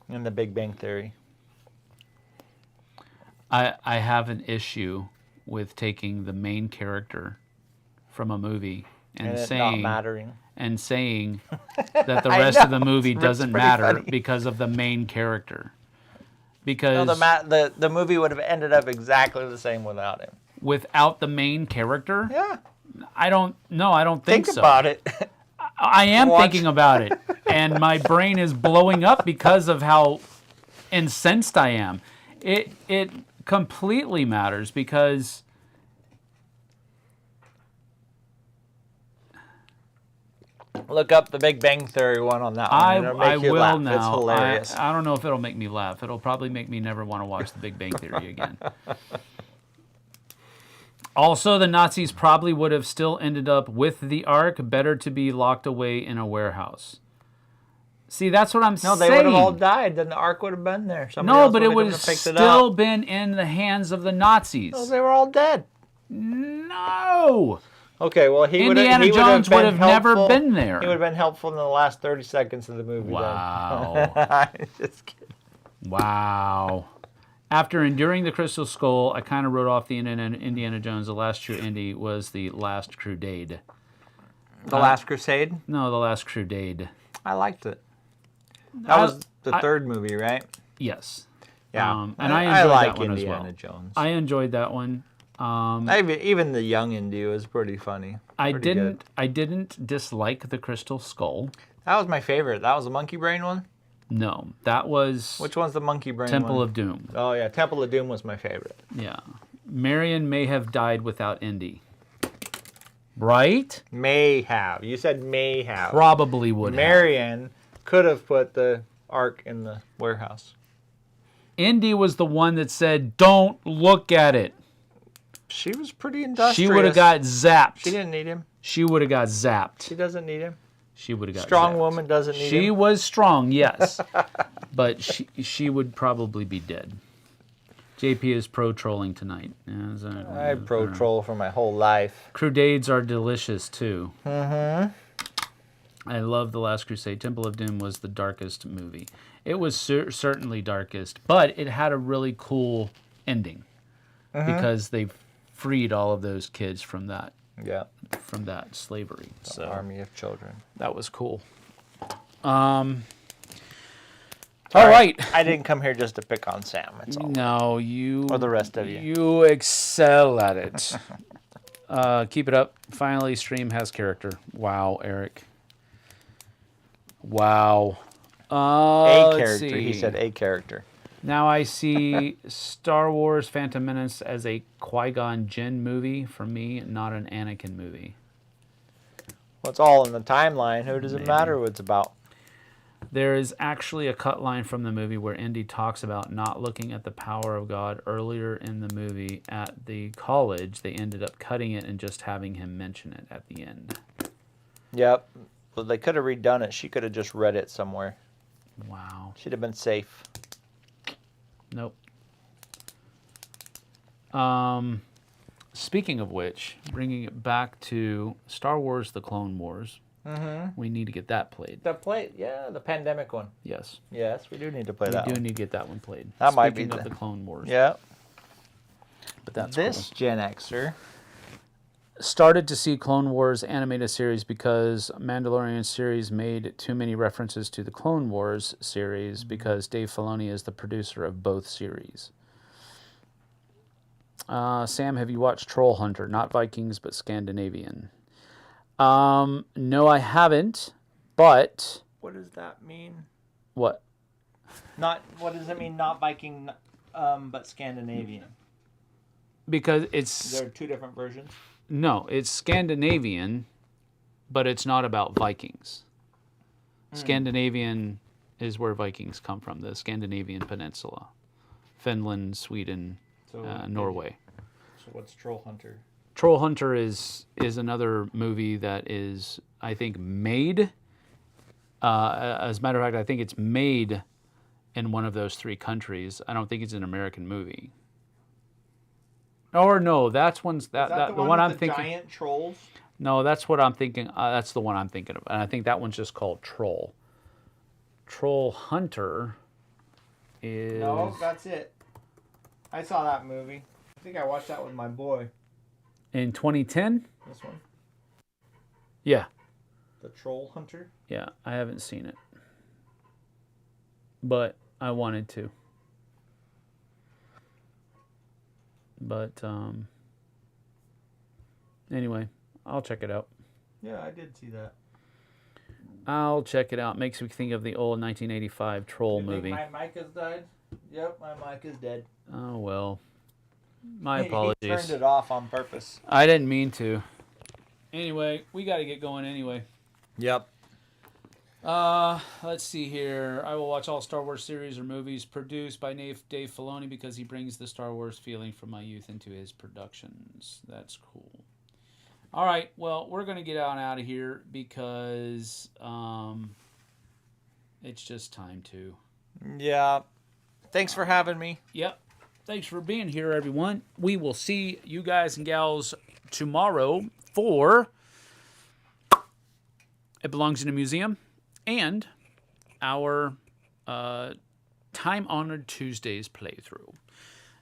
In the Big Bang Theory. I have an issue with taking the main character from a movie and saying not mattering. And saying that the rest of the movie doesn't matter funny. Because of the main character. Because the movie would have ended up exactly the same without him. Without the main character? Yeah. I don't think so. Think about it. I am thinking about it, and my brain is blowing up because of how incensed I am. It completely matters because Look up the Big Bang Theory one on that one. I It'll make you will laugh. now. It's hilarious. I don't know if it'll make me laugh. It'll probably make me never want to watch the Big Bang Theory again. Also, the Nazis probably would have still ended up with the Ark. Better to be locked away in a warehouse. See, that's what I'm saying. No, they would have all died. Then the Ark would have been there. Somebody No, else but it would would have have picked it still up. been in the hands of the Nazis. No, they were all dead. No. Okay, well, Indiana Jones would have never been there. He would have been helpful in the last 30 seconds of the movie. Wow. I'm just kidding. Wow. After enduring the Crystal Skull, I kind of wrote off the Indiana Jones. The last true Indy was the Last Crusade. The Last Crusade? No, the Last Crusade. I liked it. That was the third movie, right? Yes. Yeah. And I enjoyed like that one Indiana as well. Jones. I enjoyed that one. Even the young Indy was pretty funny. I Good. didn't dislike the Crystal Skull. That was my favorite. That was the monkey brain one? No, that was Which one's the monkey brain Temple one? of Doom. Oh, yeah. Temple of Doom was my favorite. Yeah. Marion may have died without Indy. Right? May have. You said may have. Probably would have. Marion could have put the Ark in the warehouse. Indy was the one that said, "Don't look at it." She was pretty industrious. She would have got zapped. She didn't need him. She would have got zapped. She doesn't need him. She would have got Strong zapped. woman doesn't need him. She was strong, yes. But she would probably be dead. JP is pro-trolling tonight. I pro-troll for my whole life. Crusades are delicious, too. Mm-hmm. I love The Last Crusade. Temple of Doom was the darkest movie. It was certainly darkest, but it had a really cool ending. Because they freed all of those kids from that. Yeah. From that slavery. So Army of children. that was cool. All right. I didn't come here just to pick on Sam. That's all. No, you... Or the rest of you. You excel at it. Keep it up. Finally, stream has character. Wow, Eric. Wow. A Let's character. He see. said a character. Now I see Star Wars Phantom Menace as a Qui-Gon Jinn movie for me, not an Anakin movie. Well, it's all in the timeline. Who does it matter what it's about? There is actually a cut line from the movie where Indy talks about not looking at the power of God earlier in the movie at the college. They ended up cutting it and just having him mention it at the end. Yep. Well, they could have redone it. She could have just read it somewhere. Wow. She'd have been safe. Nope. Speaking of which, bringing it back to Star Wars: The Clone Wars, we need to get that played. The pandemic one. Yes. Yes, we do need to play that We do one. need to get that one played. That might be Speaking of the- the Clone Wars. Yeah. But that's This Gen Xer. started to see Clone Wars animated series because Mandalorian series made too many references to the Clone Wars series because Dave Filoni is the producer of both series. Sam, have you watched Troll Hunter? Not Vikings, but Scandinavian. No, I haven't, but... What does that mean? What? What does it mean? Not Viking, but Scandinavian. Because it's... There are two different versions. No, it's Scandinavian, but it's not about Vikings. Scandinavian is where Vikings come from, the Scandinavian peninsula. Finland, Sweden, Norway. So what's Troll Hunter? Troll Hunter is another movie that is, I think, made. As a matter of fact, I think it's made in one of those three countries. I don't think it's an American movie. Or no, that's the one I'm thinking. Giant trolls. No, that's what I'm thinking. That's the one I'm thinking of, and I think that one's just called Troll. Troll Hunter is. No, that's it. I saw that movie. I think I watched that with my boy. In 2010? This one. Yeah. The Troll Hunter. Yeah, I haven't seen it. But I wanted to. But anyway, I'll check it out. Yeah, I did see that. I'll check it out. Makes me think of the old 1985 Troll You movie. think my mic has died? Yep, my mic is dead. Oh, well. My He apologies. turned it off on purpose. I didn't mean to. Anyway, we got to get going anyway. Yep. Let's see here. I will watch all Star Wars series or movies produced by Dave Filoni because he brings the Star Wars feeling from my youth into his productions. That's cool. All right, well, we're going to get out of here because it's just time to. Yeah. Thanks for having me. Yep. Thanks for being here, everyone. We will see you guys and gals tomorrow for It Belongs in a Museum and our time-honored Tuesdays playthrough.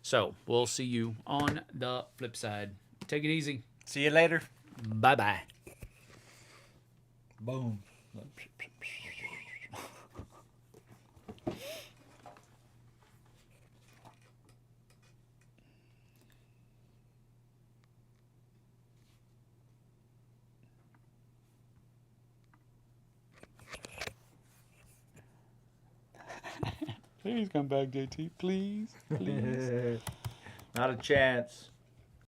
So we'll see you on the flip side. Take it easy. See you later. Bye-bye. Boom. Please come back, JT. Please. Please. Not a chance.